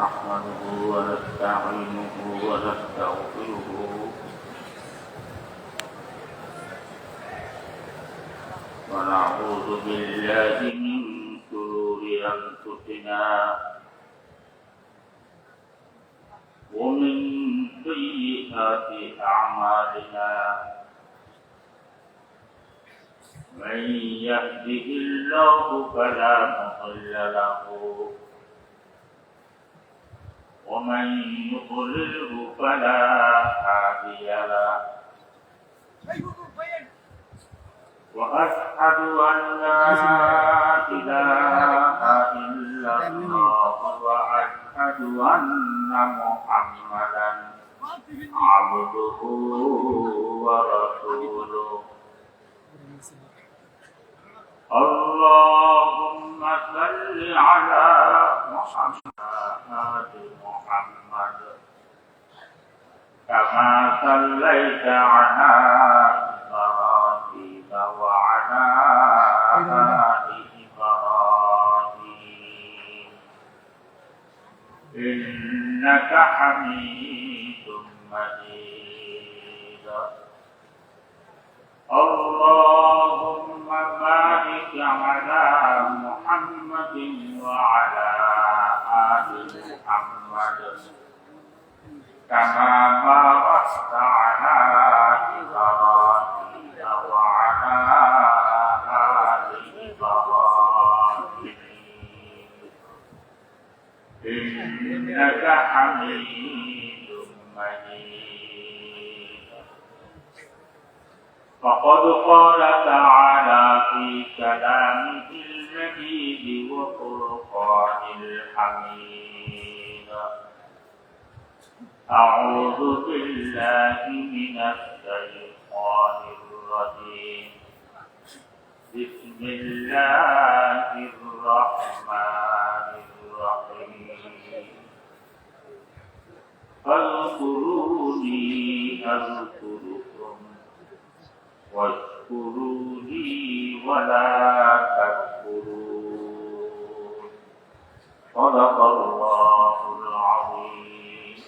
نحمده ونستعينه ونستغفره ونعوذ بالله من شرور أنفسنا ومن سيئات أعمالنا من يهده الله فلا مضل له ومن يضلله فلا هادي له وأشهد أن لا إله إلا الله وأشهد أن محمدا عبده ورسوله اللهم صل على محمد كما صليت على إبراهيم وعلى آل إبراهيم إنك حميد مجيد اللهم بارك على محمد وعلى آل محمد كما باركت على إبراهيم وعلى آل إبراهيم إنك حميد مجيد فقد قال تعالى في كلامه المجيد وفرقان الحميد أعوذ بالله من الشيطان الرجيم بسم الله الرحمن الرحيم فاذكروني أذكركم واشكروا لي ولا تكفرون صدق الله العظيم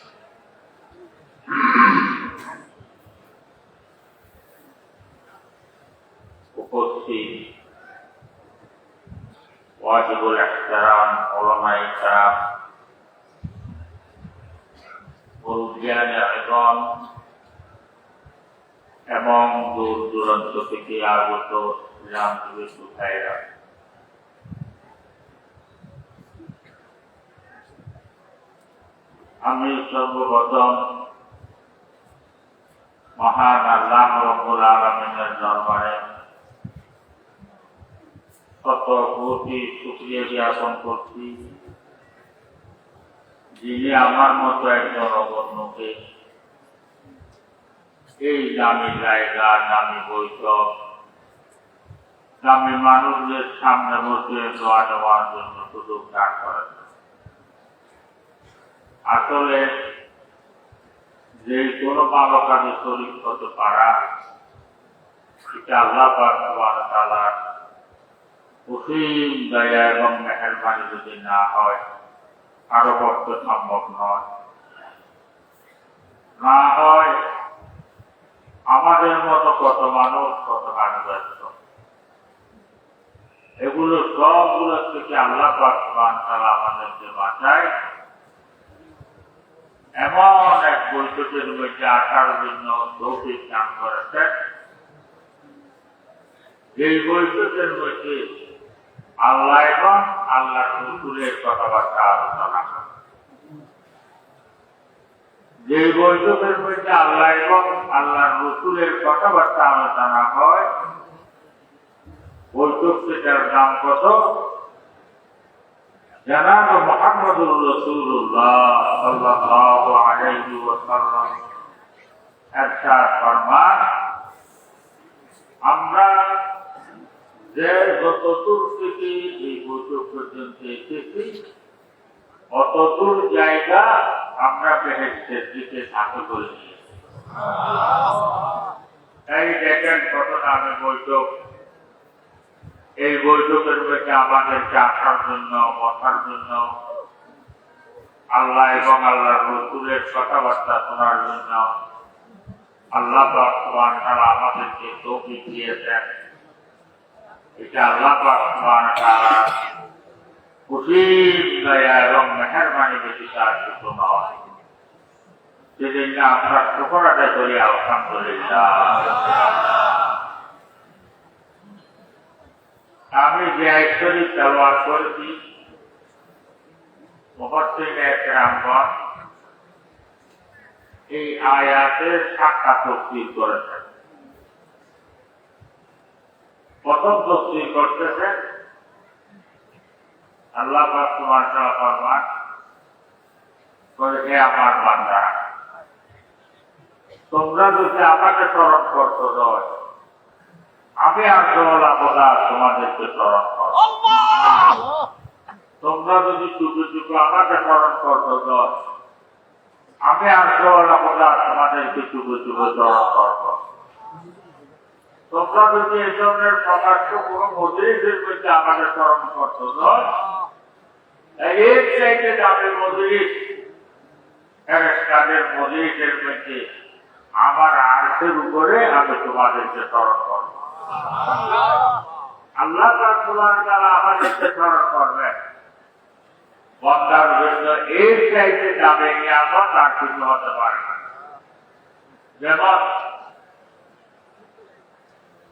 উপস্থিত ওয়াজিবুল ইহতারাম উলামায়ে কেরাম মুরব্বিয়ানে আযম এবং দূর দূরান্ত থেকে আগত ইসলামপ্রিয় ভাইরা, আমি সর্বপ্রথম মহান আল্লাহ রাব্বুল আলামিনের দরবারে কত কোটি শুকরিয়া জ্ঞাপন করছি, যিনি আমার মতো একজন অবর্ণকে এই দামি জায়গা, দামি বৈঠক, দামি মানুষদের সামনে বসে দোয়া দেওয়ার জন্য সুযোগ দান করেন। আসলে যে কোনো ভালো কাজে শরীক হতে পারা, এটা আল্লাহ পাক সুবহানাহু ওয়া তাআলার অসীম দয়া এবং মেহেরবানি যদি না হয় কারো পক্ষে সম্ভব নয়। না হয় আমাদের মতো কত মানুষ, কত ব্যস্ত, এগুলো সবগুলো থেকে আল্লাহ পাক সুবহানাহু ওয়া তাআলা আমাদেরকে বাঁচায় এমন এক বৈঠকের মধ্যে আসার জন্য তৌফিক দান করেছেন। এই বৈঠকের মধ্যে আল্লাহ এবং আল্লাহর রাসূলের কথাবার্তা আলোচনা করে। যে বৈঠকের মধ্যে আল্লাহ এবং আল্লাহর রাসূলের কথাবার্তা আলোচনা হয়, বৈঠকটার নাম কত? জনাব মুহাম্মদুর রাসূলুল্লাহ সাল্লাল্লাহু আলাইহি ওয়াসাল্লাম ইরশাদ ফরমান, আমরা যে যতদূর থেকে এই বৈঠক পর্যন্ত এসেছি অতদূর জায়গা আমরা বেহেশতের দিকে সাথে করে নিয়েছি। এই দেখেন কত নামে বৈঠক, এই বৈঠকের মধ্যে আমাদেরকে আসার জন্য, বসার জন্য আল্লাহ এবং আল্লাহর রাসূলের কথাবার্তা শোনার জন্য আল্লাহ পাক সুবহানাহু ওয়া তাআলা আমাদেরকে তৌফিক দিয়েছেন। এটা আল্লাহ পাক সুবহানাহু ওয়া তাআলা অসীম দয়া এবং মেহেরবানি ব্যতীত আর কিছু নয়। সেজন্য আমরা শুকর আদায় করি আলহামদুলিল্লাহ। আমি যে আয়াত শরীফ তেলাওয়াত করেছি মুফাসসিরিনে কেরামগণ এই আয়াতের 7টা তাফসীর করেছেন। প্রথম তাফসীর করতেছেন আল্লাহ পাক সুবহানাহু ওয়া তাআলা ফরমান করে, হে আমার বান্দারা, তোমরা যদি আমাকে স্মরণ করতে হয়, আমি আল্লাহ খোদা তোমাদেরকে স্মরণ করব। তোমরা যদি চুপে চুপে আমাকে স্মরণ করতে হয়, আমি আল্লাহ খোদা তোমাদেরকে চুপে চুপে স্মরণ করব। তোমরা যদি এই ধরনের প্রকাশ্য কোনো মজলিসের মধ্যে আমাকে স্মরণ করতে হয়, এর চাইতে দামি মজলিস ফেরেশতাদের মজলিসের মধ্যে আমার আরশের উপরে আমি তোমাদেরকে স্মরণ করব। আল্লাহ সুবহানাহু ওয়া তাআলা আমাদেরকে স্মরণ করবেন। বান্দার জন্য এর চাইতে দামি নিয়ামত আর কিছু হতে পারে না। যেমন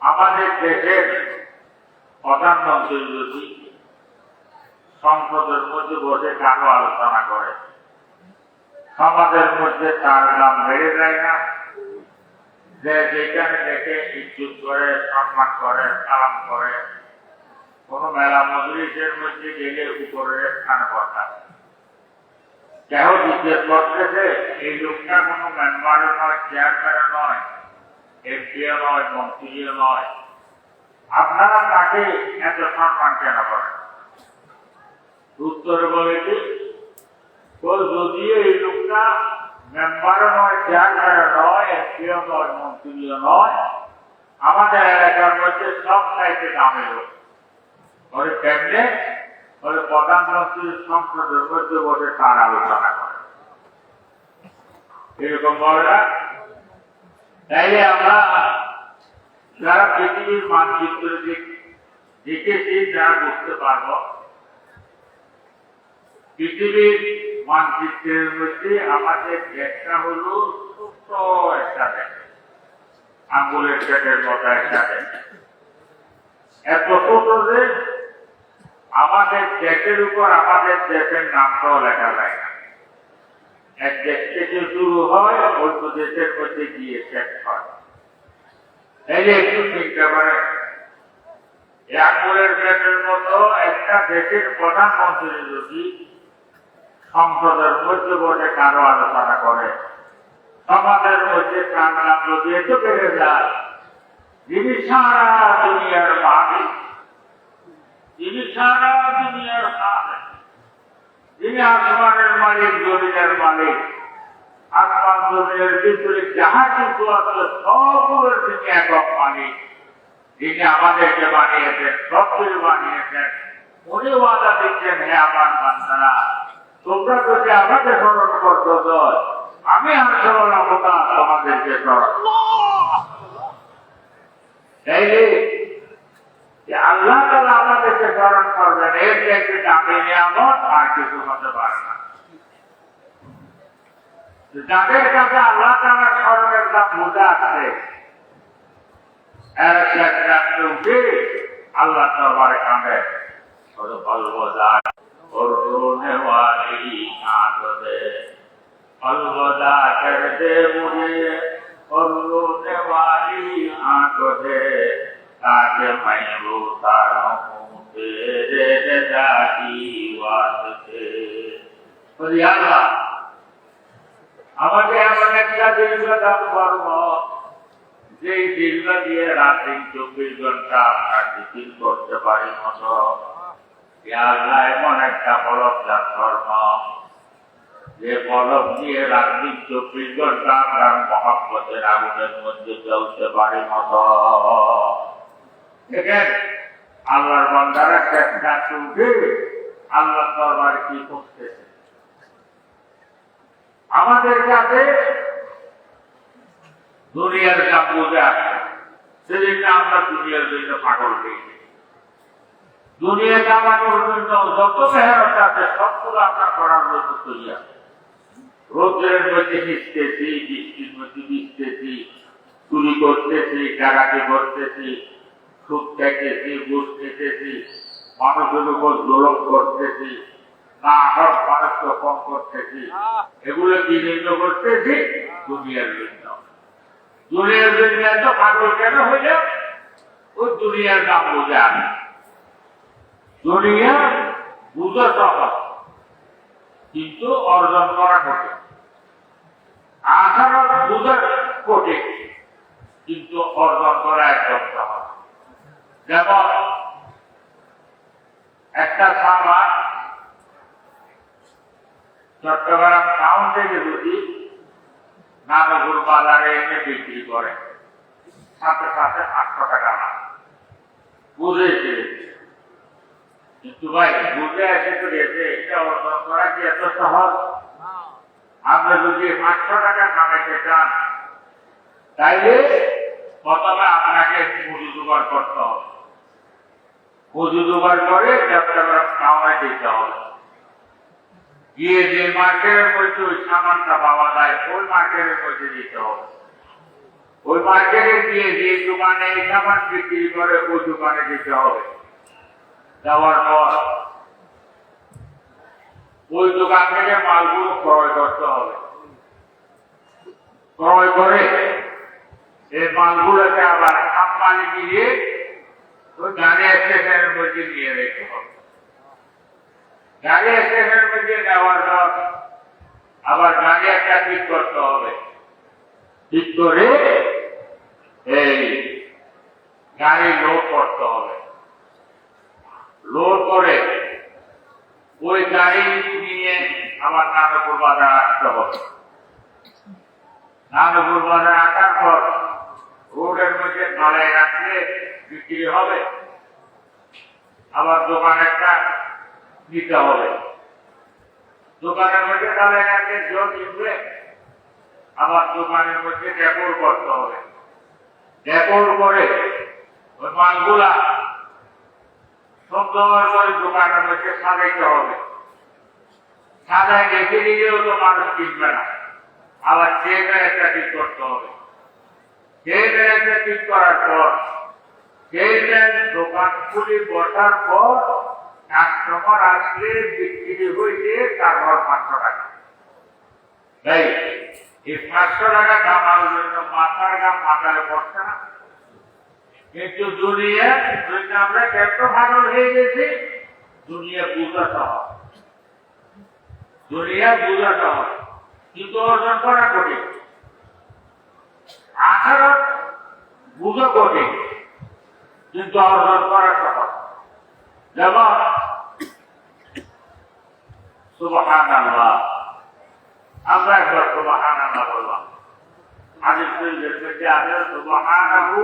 আমাদের দেশের প্রধানমন্ত্রী যদি সংসদের মধ্যে বসে কারো আলোচনা করে, সমাজের মধ্যে তার দাম বেড়ে যায় না, যে যেখানে দেখে ইজ্জত করে, সম্মান করে, সালাম করে। কোন মেলা মজলিসের মধ্যে গেলে উপরে স্থান কথা কেহ জিজ্ঞেস করতেছে, এই লোকটা কোনো মেম্বারও নয়, চেয়ারম্যানও নয়, এমপিও নয়, মন্ত্রীও নয়, আপনারা তাকে এত সম্মান কেন করেন? উত্তরে বলে কি, যদিও এই লোকটা মেম্বারও নয়, চেয়ারম্যানও নয়, এমপিও নয়, মন্ত্রীও নয়, আমাদের এলাকার মধ্যে সব চাইতে দামি লোক। ওরে কেমনে? ওরে প্রধানমন্ত্রীর সংসদের মধ্যে বসে তার আলোচনা করে, এরকম বলে না? তাইলে আমরা যারা পৃথিবীর মানচিত্র দেখেছি, যারা বুঝতে পারব পৃথিবীর মানচিত্রের মধ্যে আমাদের দেশটা হলো ছোট্ট একটা দেশ, আঙ্গুলের পেটের মতো একটা দেশ। এত ছোট দেশ, আমাদের দেশের উপর আমাদের দেশের নামটাও লেখা যায় না। এক দেশ থেকে শুরু হয়, অন্য দেশের মধ্যে গিয়ে শেষ হয়। তাইলে একটু চিন্তা করে, আঙ্গুলের পেটের মতো একটা দেশের প্রধানমন্ত্রী যদি সংসদের মধ্যে বসে কারো আলোচনা করে, সমাজের মধ্যে তার নাম যদি এত বেড়ে যায়, যিনি সারা দুনিয়ার মালিক, যিনি সারা দুনিয়ার মালিক, যিনি আসমানের মালিক, জমিনের মালিক, আসমান জমিনের ভিতরে যাহা কিছু আছে সবগুলোর তিনি একক মালিক, যিনি আমাদেরকে বানিয়েছেন, সবকিছু বানিয়েছেন। উনি ওয়াদা দিচ্ছেন, হে আমার বান্দারা, তোমরা যদি আমাকে স্মরণ করতে হয়, আমি আল্লাহ খোদা তোমাদেরকে স্মরণ। তাইলে আল্লাহ তাআলা আমাদেরকে স্মরণ করবেন, এর চাইতে দামি নিয়ামত আর কিছু হতে পারে না। যাদের কাছে আল্লাহ তাআলা স্মরণের দাম বোঝা আছে, উঠে আল্লাহ দরবারে কাঁদে, বলবো যায় और रोने वाली आंखें अलविदा कर दे मुझे, और रोने वाली आंखें ताकि मैं रोता रहूं तेरे रज़ा की वास्ते। और या अल्लाह, আমাকে এমন একটা দীর্ঘ দান করবো, যে দীর্ঘ দিয়ে রাত দিন 24 ঘন্টা আপনার জিকির করতে পারি মতো। এমন একটা বলব দান কর্ম, যে বলব দিয়ে রাত দিন 24 ঘন্টা আপনার মহব্বতের আগুনের মধ্যে চলতে পারি মতো। দেখেন আল্লাহর বান্দারা চেষ্টা চলবে, আল্লাহ দরবারে কি করতেছে। আমাদের কাছে দুনিয়ার কাম বুঝে আসে, সেজন্য আমরা দুনিয়ার জন্য পাগল হয়ে যাই। দুনিয়া কামানোর জন্য যত মেহনত আছে সবগুলো আপনার করার জন্য তৈরি আছে। রোদ্রের মধ্যে ভিজতেছি, বৃষ্টির মধ্যে ভিজতেছি, চুরি করতেছি, ডাকাতি করতেছি, সুদ খাইতেছি, ঘুষ খেতেছি, মানুষের উপর জুলুম করতেছি, না হক মানুষকে কম করতেছি, এগুলো কি জন্য করতেছি? দুনিয়ার জন্য। দুনিয়ার জন্য এত পাগল কেন হইল? ওই দুনিয়ার দাম বুঝে আসে। দুনিয়া বুঝা সহজ, কিন্তু অর্জন করা কঠিন। আখারাত বুঝা কঠিন, কিন্তু অর্জন করা একদম সহজ। যেমন একটা সামান চট্টগ্রাম টাউন থেকে যদি নানপুর বাজারে এনে বিক্রি করে, সাথে সাথে 800 টাকা না বুঝে এসেছে। কিন্তু ভাই বুঝে এসে তো গেছে, এটা অর্জন করা কি এত সহজ? আপনি যদি 500 টাকা কামাইতে চান, তাইলে প্রথমে আপনাকে পুঁজি জোগাড় করতে হবে। পুঁজি জোগাড় করে চট্টগ্রাম টাউনে দিতে হবে। গিয়ে যে মার্কেটের মধ্যে ওই সামানটা পাওয়া যায়, ওই মার্কেটের মধ্যে দিতে হবে। ওই মার্কেটে গিয়ে যে দোকানে এই সামান বিক্রি করে, ওই দোকানে দিতে হবে। যাওয়ার পর ওই দোকান থেকে মালগুলো ক্রয় করতে হবে। ক্রয় করে এই মালগুলোকে আবার কোম্পানি দিয়ে ওই গাড়ি স্টেশনের মধ্যে নিয়ে রেখে হবে। গাড়ি স্টেশনের মধ্যে নেওয়ার পর আবার গাড়ি একটা ঠিক করতে হবে। ঠিক করে এই গাড়ি লোড করতে হবে। লোড করে ওই গাড়ি নিয়ে আবার নানপুর বাজার আসতে হবে। নানপুর বাজার আসার পর রোডের মধ্যে ঢালাই রাখলে বিক্রি হবে। আবার দোকান একটা দিতে হবে। দোকানের মধ্যে ঢালাই রাখলে জল কিনবে, আবার দোকানের মধ্যে ডেকোর করতে হবে। ডেকোর করে ওই মালগুলা সুন্দর করে দোকানের মধ্যে সাজাইতে হবে। সাজায় রেখে দিলেও তো মানুষ কিনবে না, আবার চেয়ে একটা ঠিক করতে হবে। চেয়ে ঠিক করার পর দোকান খুলে বসার পর কাস্টমার আসলে বিক্রি হইলে তারপর 500 টাকা। তাই এই 500 টাকা কামানোর জন্য মাথার গাম মাথায় পড়ছে না। কিন্তু দুনিয়া আমরা কেন ভাগল হয়ে গেছি? দুনিয়া বুঝা সহজ, দুনিয়া বুঝা সহজ, কিন্তু অর্জন করা কঠিন। আখিরাত বুঝা কঠিন, কিন্তু অর্জন করা সহজ। যেমন সুবহানাল্লাহ, আমরা একবার সুবহানাল্লাহ বললাম। হাদিস শরীফে আছে সুবহানাহু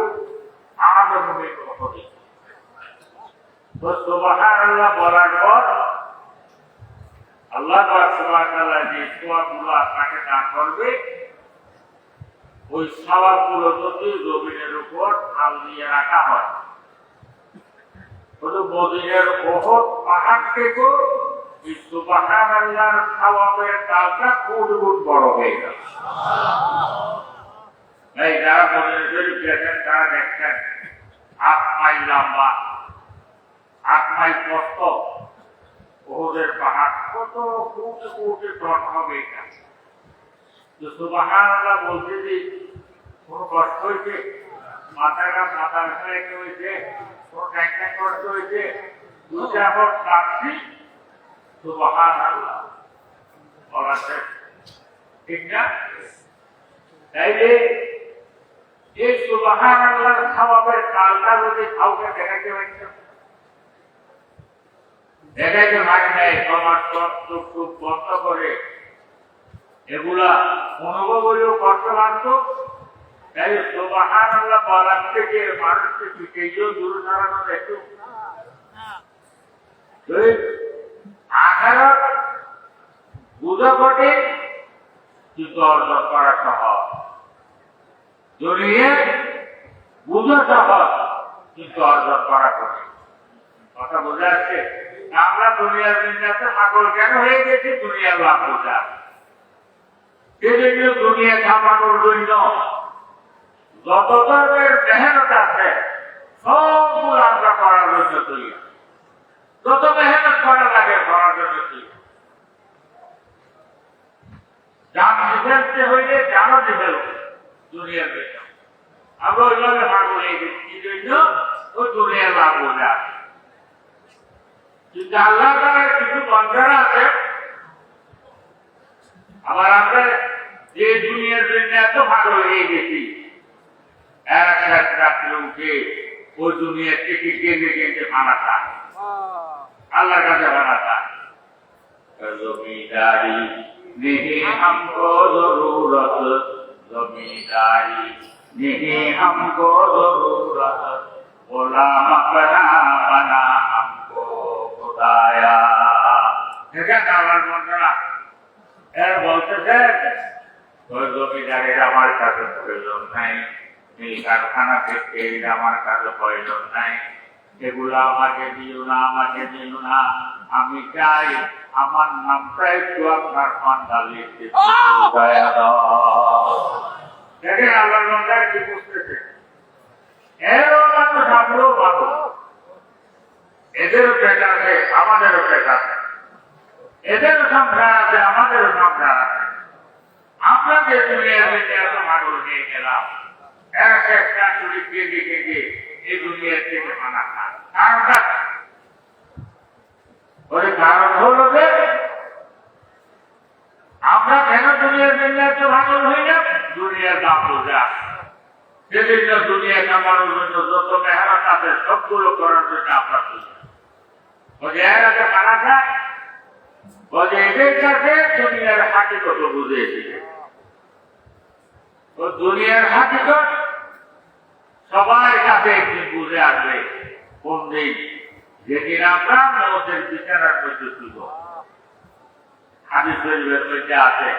আযমু মিন উহুদ। তো সুবহানাল্লাহ বলার পর আল্লাহ পাক সুবহানাহু ওয়া তাআলা যে সওয়াবগুলো আপনাকে দান করবে, ওই সওয়াবগুলো যদি জমিনের উপর ঢাল দিয়ে রাখা হয়, শুধু মদিনার উহুদ পাহাড় থেকে এই সুবহানাল্লাহর সওয়াবের ঢালটা কোটি গুণ বড় হয়ে গেল। এই যারা মদিনা শরীফ গেছেন তারা দেখছেন 8 মাইল লম্বা, 8 মাইল প্রস্থ উহুদের পাহাড়, কত কোটি কোটি টন হবে এটা। তো সুবহানাল্লাহ বলতে যে কোন কষ্ট হয়েছে, মাথার কাছে মাথা রেখে হয়েছে, কোন ট্যাঙ্ক করতে হয়েছে, দুইটা এখন কাঁদছি সুবহানাল্লাহ বলা শেষ, ঠিক না? তাইলে এই সুবহানাল্লাহর সওয়াবের কালটা যদি কাউকে দেখাইতে পারত, দেখাইতে পারি নাই, তোমার চোখ বন্ধ করে এগুলা অনুভব হলেও করতে পারত। তাই সুবহানাল্লাহ বলার থেকে মানুষকে শিখেও দূরে সরানো একটু আখিরাত বুঝা কঠিন, কিন্তু অর্জন করা সহজ, জড়িয়ে বুঝা সহজ, কিন্তু অর্জন করা কঠিন। কথা বোঝা যাচ্ছে? আমরা দুনিয়ার দুনিয়াতে পাগল কেন হয়ে গেছি? দুনিয়ার লাভ বোঝা। সেজন্য দুনিয়া কামানোর জন্য যত ধরনের মেহনত আছে সবগুলো আমরা করার জন্য তৈরি। যত মেহনত করা লাগে করার জন্য তৈরি। জান ডিফেন্সে হইলে জানো ডিফেন্স দুনিয়ার জন্য। আমরা ওইভাবে পাগল হয়ে গেছি, এই জন্য ওই দুনিয়ার লাভ বোঝা। কিন্তু আল্লাহ তাআলার কিছু বন্ধনা আছে। আবার আমরা যে দুনিয়ার জন্য এত ভালো হয়ে গেছি, এক রাত্রে উঠে ওই দুনিয়ার থেকে কেঁদে কেঁদে খানা খায়, আল্লাহর কাছে খানা খায়। জমিদারি नहीं हमको जरूरत, जमींदारी नहीं हमको जरूरत, गुलाम अपना बना हमको खुदाया। देखा कालार मंत्रा এর বলতেছে ওই জমিদারের আমার কাছে প্রয়োজন নাই, এই কারখানা থেকে আমার কাছে প্রয়োজন নাই, এগুলো আমাকে দিও না, আমাকে দিও না। আমি চাই আমার নামটা একটু আপনার মান্ডা লিখতে। দেখেন আল্লাহ মন্দার কি বুঝতেছে, এরও মানুষ আমরাও মানুষ, এদেরও পেট আছে আমাদেরও পেট আছে, এদেরও সংসার আছে আমাদেরও সংসার আছে। আমরা যে দুনিয়ার এত ভালো নিয়ে গেলাম, একটা চুরি কেঁদে কেঁদে এই দুনিয়ার থেকে মানা খান। কারণটা ওই কারণ হল যে আমরা কেন দুনিয়ার জন্য এত ভালো হই না? দুনিয়ার দাম বোঝা। সেজন্য দুনিয়া কামানোর জন্য যত মেহনত আছে সবগুলো করার জন্য আমরা এর আগে মানা খায় বলে এদের কাছে দুনিয়ার হাকিকত বুঝে এসেছে। দুনিয়ার হাকিকত সবার কাছে একদিন বুঝে আসবে। কোন দিন? যেদিন আমরা মৌতের বিছানার মধ্যে ছিল। হাদিস শরীফের মধ্যে আছে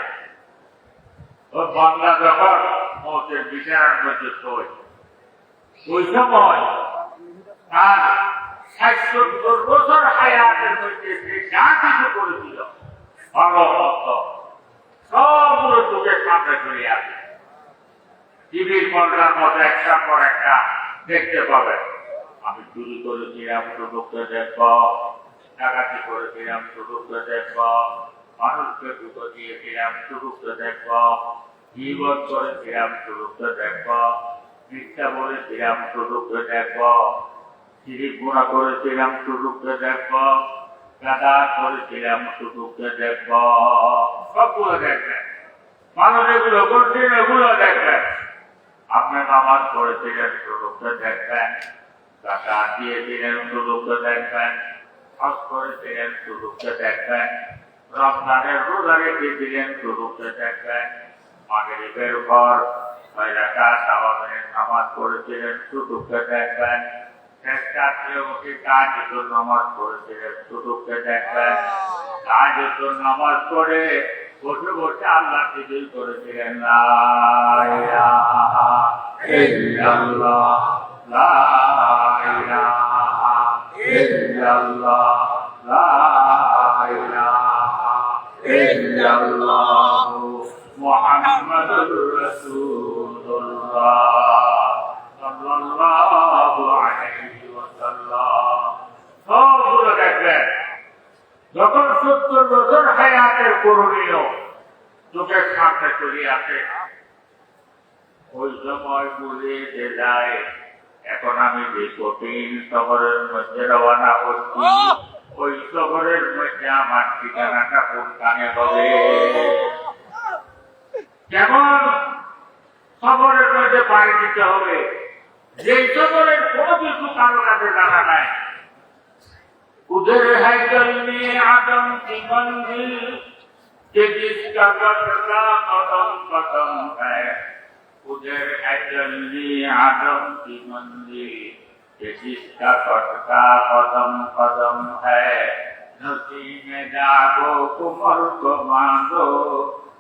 ও বাংলা যখন মৌতের বিছানার মধ্যে শোয়, ওই সময় তার ৬০-৭০ বছর হায়াতের মধ্যে সে যা কিছু করেছিল ভালো মন্দ সবগুলো চোখের সামনে চলে আসে। টিভির পর্দার মতো একটার পর একটা দেখতে পাবে। আমি চুরি করেছিলাম সুযোগকে দেখব, ডাকাতি করেছিলাম সুযোগকে দেখব, মানুষকে দুটো দিয়েছিলাম সুযোগকে দেখব, গীবত করেছিলাম সুযোগকে দেখব, মিথ্যা বলেছিলাম সুযোগকে দেখব, শিরিক গুনাহ করেছিলাম সুযোগকে দেখব, গাদার করেছিলাম সুযোগকে দেখব। সবগুলো দেখবেন। মানুষ এগুলো করছেন, এগুলো দেখবেন। আপনি নামাজ পড়েছিলেন সুযোগকে দেখবেন, টাকা দিয়েছিলেন সুযোগকে দেখবেন, হজ করেছিলেন সুযোগকে দেখবেন, রমজানের রোজা রেখেছিলেন সুযোগকে দেখবেন, মাগরিবের পর ৬ রাকাত তাওয়াফের নামাজ পড়েছিলেন সুযোগকে দেখবেন, শেষ রাত্রে উঠে তাহাজ্জুদের নামাজ পড়েছিলেন সুযোগকে দেখবেন, তাহাজ্জুদের নামাজ পড়ে বসে বসে আল্লাহকে দিল করেছিলেন লা ইলাহা ইল্লাল্লাহ, লা ইলাহা ইল্লাল্লাহ, লা ইলাহা ইল্লাল্লাহ মুহাম্মাদুর রাসূলুল্লাহ সাল্লাল্লাহু আলাইহি ওয়াসাল্লাম। সবগুলো দেখবেন। যখন ৭০ বছর হায়াতের করণীয় চোখের সামনে চলে আসে, ওই সময় বুঝে যায় এখন আমি যে কঠিন শহরের মধ্যে রওনা হচ্ছি, ওই শহরের মধ্যে আমার ঠিকানাটা কোনখানে হবে। যেমন শহরের মধ্যে বাড়ি দিতে হবে, যে শহরের কোনো কিছু কারো কাছে জানা নাই। उधर है जल में आदम की मंजिल कि जिसका कटका कदम कदम है, उधर है जल में आदम की मंजिल कि जिसका कटका कदम कदम है। नसी में जागो कुमर को बांधो,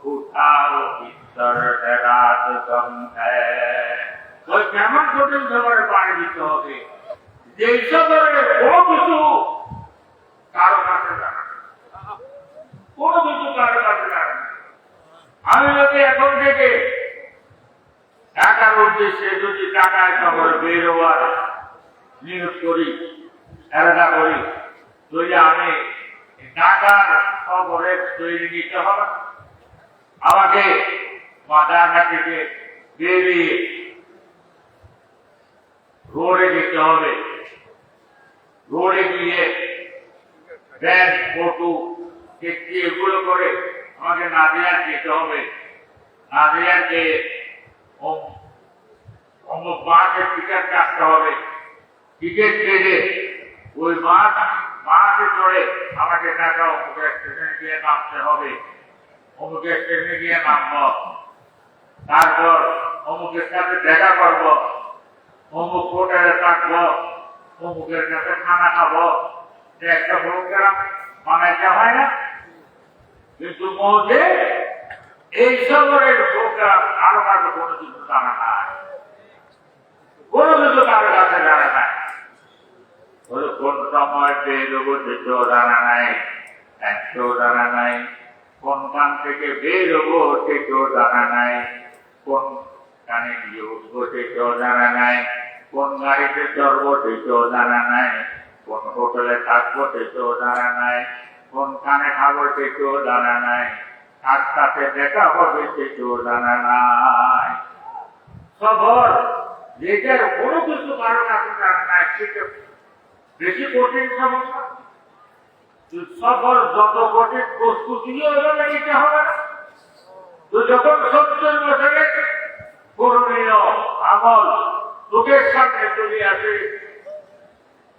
उठाओ इतर रात कम है ওই কেমন কঠিন সফরে পাড়ি দিতে হবে যে সফরে কোনো কিছু কারো কাছে জানা কোনো কিছু কারো কাছে জানা আমি যদি এখন থেকে টাকার উদ্দেশ্যে যদি টাকায় সফরে বের হওয়ার নিয়োগ করি এলাকা করি তাহলে আমি টাকার সফরে তৈরি নিতে হবে আমাকে মাদারঘাট থেকে বেরিয়ে রোডে যেতে হবে রোডে গিয়ে ব্যাগ ফটো দেখতে এগুলো করে আমাকে নাদিয়ার যেতে হবে নাদিয়ারকে অমুক মাসের টিকিট কাটতে হবে টিকিট কেটে ওই মাসে চড়ে আমাকে টাকা অমুক স্টেশনে গিয়ে নামতে হবে অমুক স্টেশনে গিয়ে নামব তারপর অমুকের সাথে দেখা করব অমুক হোটেলে থাকবো অমুকের কাছে খানা খাবো একটা প্রোগ্রাম বানাইতে হয় না কিন্তু মধ্যে এই শহরের প্রোগ্রাম কারো কাছে কোনো কিছু জানা নাই কোনো কিছু কারো কাছে জানা নাই কোন সময় বেরোবো সেটাও জানা নাই একটাও জানা নাই কোন কান থেকে বেরোবো সেটাও জানা নাই কোন কানে গিয়ে উঠবো সেটাও জানা নাই কোন গাড়িতে চড়বো সেটাও জানা নাই কোন হোটেলে থাকবো সেটাও জানা নাই কোন কানে খাবো সেটাও জানা নাই কার সাথে দেখা হবে সেটাও জানা নাই সফর নিজের কোনো কিছু কারণ আপনি জানা নাই সেটা বেশি কঠিন সমস্যা সফর যত কঠিন প্রস্তুতিও এভাবে নিতে হবে না তো যখন 70 বছরের করণীয় আমল লোকের সামনে চলে আসে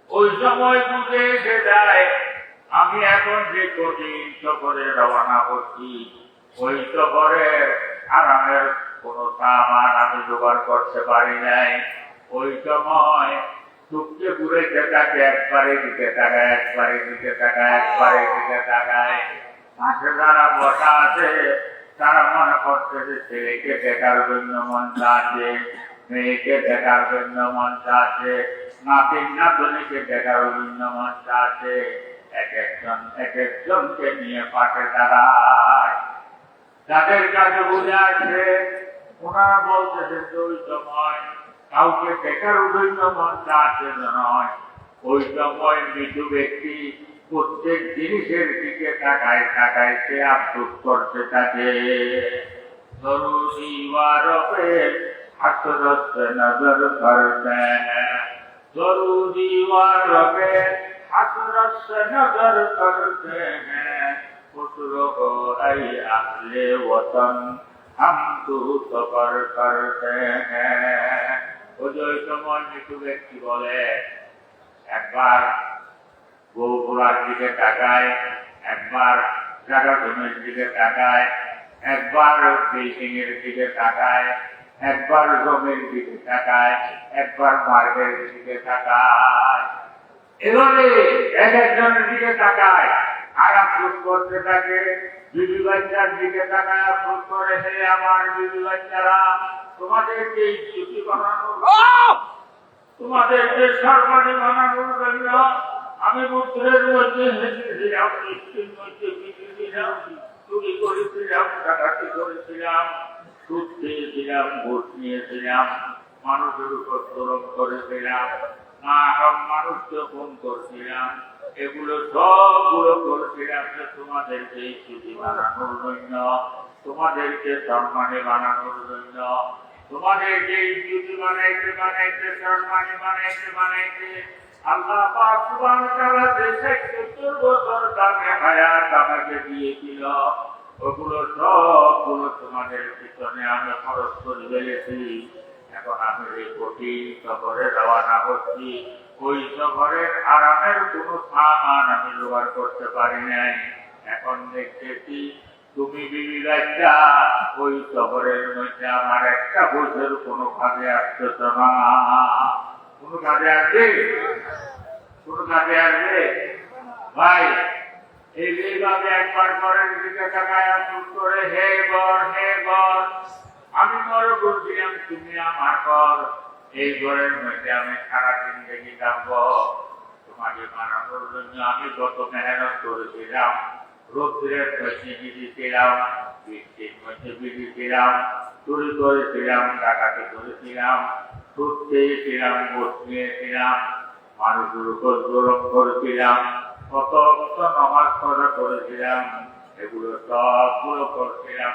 ওই সময় বুঝে এসে যায় আমি এখন যে কঠিন সফরে রওনা হচ্ছি ওই সফরের আরামের কোন সামান আমি জোগাড় করতে পারি নাই ওই সময় টুকতে ঘুরেছে তাকে একবারে দিকে তাকায় একবারে দিকে তাকায় একবারে দিকে তাকায় পাশে যারা বসা আছে তারা মনে করতেছে ছেলেকে দেখার জন্য মন চাচ্ছে মেয়েকে দেখার জন্য মন চাচ্ছে নাতিন নাতনিকে দেখার জন্য মন চাচ্ছে এক একজনকে নিয়ে পাশে দাঁড়ায় যাদের কাছে বুঝে আসছে ওনারা বলতেছে ওই সময় কাউকে দেখার জন্য মন চাচ্ছে নয় ওই সময় মৃত্যু ব্যক্তি প্রত্যেক জিনিসের দিকে তাকায় তাকায় সে আফসোস করতে থাকে हसरत से नजर करते हैं जरूरी वाले हसरत से नजर करते हैं खुशरो हो अहले वतन हम तो सफर करते हैं वो जो समय मृत्यु व्यक्ति बोले একবার গৌপুরার দিকে তাকায় একবার জায়গা জমির দিকে তাকায় একবার বিল্ডিং এর দিকে তাকায় একবার জমির দিকে তাকায় একবার মার্গের দিকে তাকায় এভাবে এক একজনের দিকে তাকায় আর আফসোস করতে থাকে বিবি বাচ্চার দিকে তাকায় আফসোস করে হে আমার বিবি বাচ্চারা তোমাদেরকে ছুটি বানানোর তোমাদেরকে সরকারি বানানোর জন্য আমি মুদ্রের মধ্যে হেঁটেছিলাম বৃষ্টির মধ্যে ভিজেছিলাম চুরি করেছিলাম ডাকাতি করেছিলাম সুদ খেয়েছিলাম ভোট নিয়েছিলাম মানুষের উপর জুলুম করেছিলাম না সব মানুষকে ফোন করছিলাম এগুলো সবগুলো করছিলাম যে তোমাদেরকে ছুটি বানানোর জন্য তোমাদেরকে সম্মানে বানানোর জন্য তোমাদেরকে ছুটি বানাইতে বানাইতে সম্মানে বানাইতে আল্লাহ পাক সুবহানাহু ওয়া তাআলা যে 70 বছর দামে হায়াত আমাকে দিয়েছিল ওগুলো সবগুলো তোমাদের পিছনে আমি খরচ করে ফেলেছি এখন আমি এই কঠিন সফরে রওনা হচ্ছি ওই সফরের আরামের কোনো সামান আমি জোগাড় করতে পারি নাই এখন দেখতেছি তুমি বিবি বাচ্চা ওই সফরের মধ্যে আমার একটা বছর কোনো কাজে আসতেছ না কোনো কাজে আসবে কোনো কাজে আসবে ভাই এইভাবে একবার ঘরের দিকে তাকায় চুপ করে হে ঘর আমি মনে বলছিলাম তুমি আমার ঘর, এই ঘরের মধ্যে আমি সারাদিন দেখি থাকবো। তোমাকে বানানোর জন্য আমি কত মেহনত করেছিলাম, রোদ্রের মধ্যে বিধিছিলাম, বৃষ্টির মধ্যে বিধিছিলাম, চুরি করেছিলাম, ডাকাতি করেছিলাম, সুদ খেয়েছিলাম, ভোট নিয়েছিলাম, মানুষের উপর জোরম করেছিলাম, কত নামাজ পড়া করেছিলাম, এগুলো সবগুলো করছিলাম।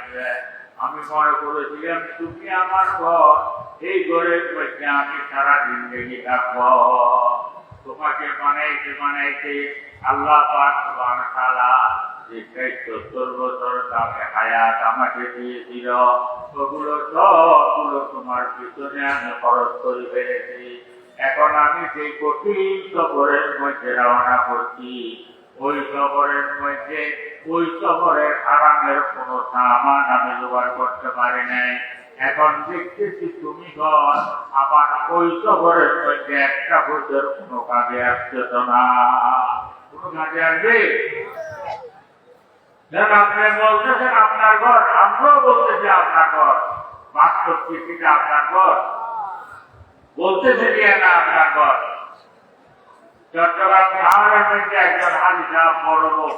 আমি মনে করেছিলাম তুমি আমার ঘর, এই ঘরের মধ্যে আমি সারা জিন্দগি থাকবো। তোমাকে বানাইতে আল্লাহ পাক সুবহানাহু ওয়া তাআলা যে ৭০ বছর দামে হায়াত আমাকে দিয়েছিল, ওগুলো সবগুলো তোমার পিছনে আমি খরচ করে ফেলেছি। এখন আমি সেই কঠিন সফরের মধ্যে রওনা করছি। ওই সফরের আরামের কোন সামান আমি জোগাড় করতে পারি নাই। এখন দেখতেছি তুমি ঘর, আমার ওই সফরের মধ্যে একটা বছর কোনো কাজে আসছে তো না। কোনো কাজে আসবে? আপনি বলতেছেন আপনার ঘর, আমরাও বলতেছি আপনার ঘর, বাস্তব কৃষিটা আপনার ঘর বলতেছে যে না আপনার ঘর। চট্টগ্রাম শহরের মধ্যে একজন হাজি সাহেব বড় লোক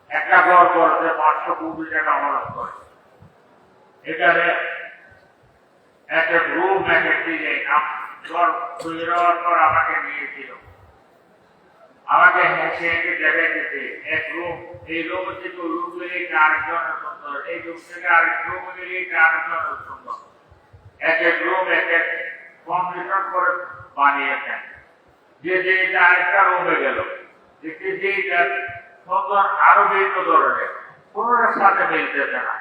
একটা ঘর করতে ৫২০ টাকা খরচ করে। এখানে একটা রুম একটা ডিজাইন ঘর তৈরি হওয়ার পর আমাকে নিয়েছিল, আমাকে হেসে হেঁটে দেখাইতেছে এক রুম, এই রুম থেকে রুম মিলিয়ে আরেকজন সুন্দর, এই রুম থেকে আরেক রুম মিলিয়ে আরেকজন সুন্দর, এক এক রুম এক এক কম্পিটিশন করে বানিয়েছেন। যে যেটা আরেকটা রুমে গেল, দেখতে যেটা সুন্দর আরো বিভিন্ন ধরনের, কোনটার সাথে মিলতেছে না।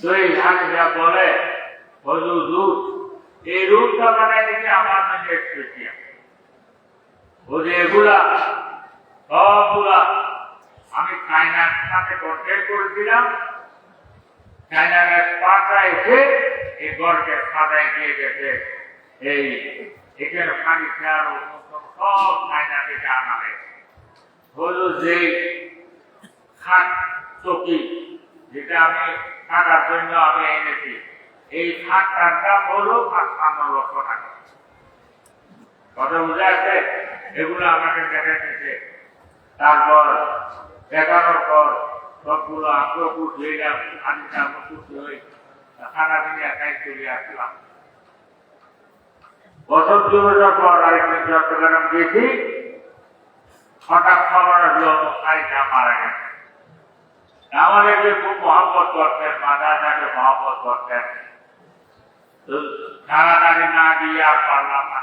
তো এই হাজিরা বলে হুজুর এই রুমটা বানাই দিকে আমার মধ্যে স্পেশাল, বুঝে এগুলা সবগুলা আমি চায়নার সাথে কন্ট্যাক্ট করেছিলাম। চায়নার এক্সপার্টরা এসে এই ঘরকে সাজাই দিয়ে গেছে। এই এখানে ফার্নিচার সব চায়না থেকে আনা হয়েছে। হলো যে খাট চকি যেটা আমি থাকার জন্য আমি এনেছি, এই খাটটার দাম হলো ৫৫ লক্ষ টাকা। কথা বুঝে আছে? এগুলো আমাকে দেখাইতেছে। তারপর দেখানোর পর সবগুলো আমরা খুশি হয়ে আমি খুশি হই, সারাদিনে একাই চলে আসলাম। বছর দুবছর পর আরেকদিন চট্টগ্রাম গেছি, হঠাৎ খবর আসলো সাইটা মারা গেছে। আমাদেরকে খুব মহব্বত করতেন, মাদাটাকে মহব্বত করতেন। তাড়াতাড়ি না দিয়ে আর পারলাম না,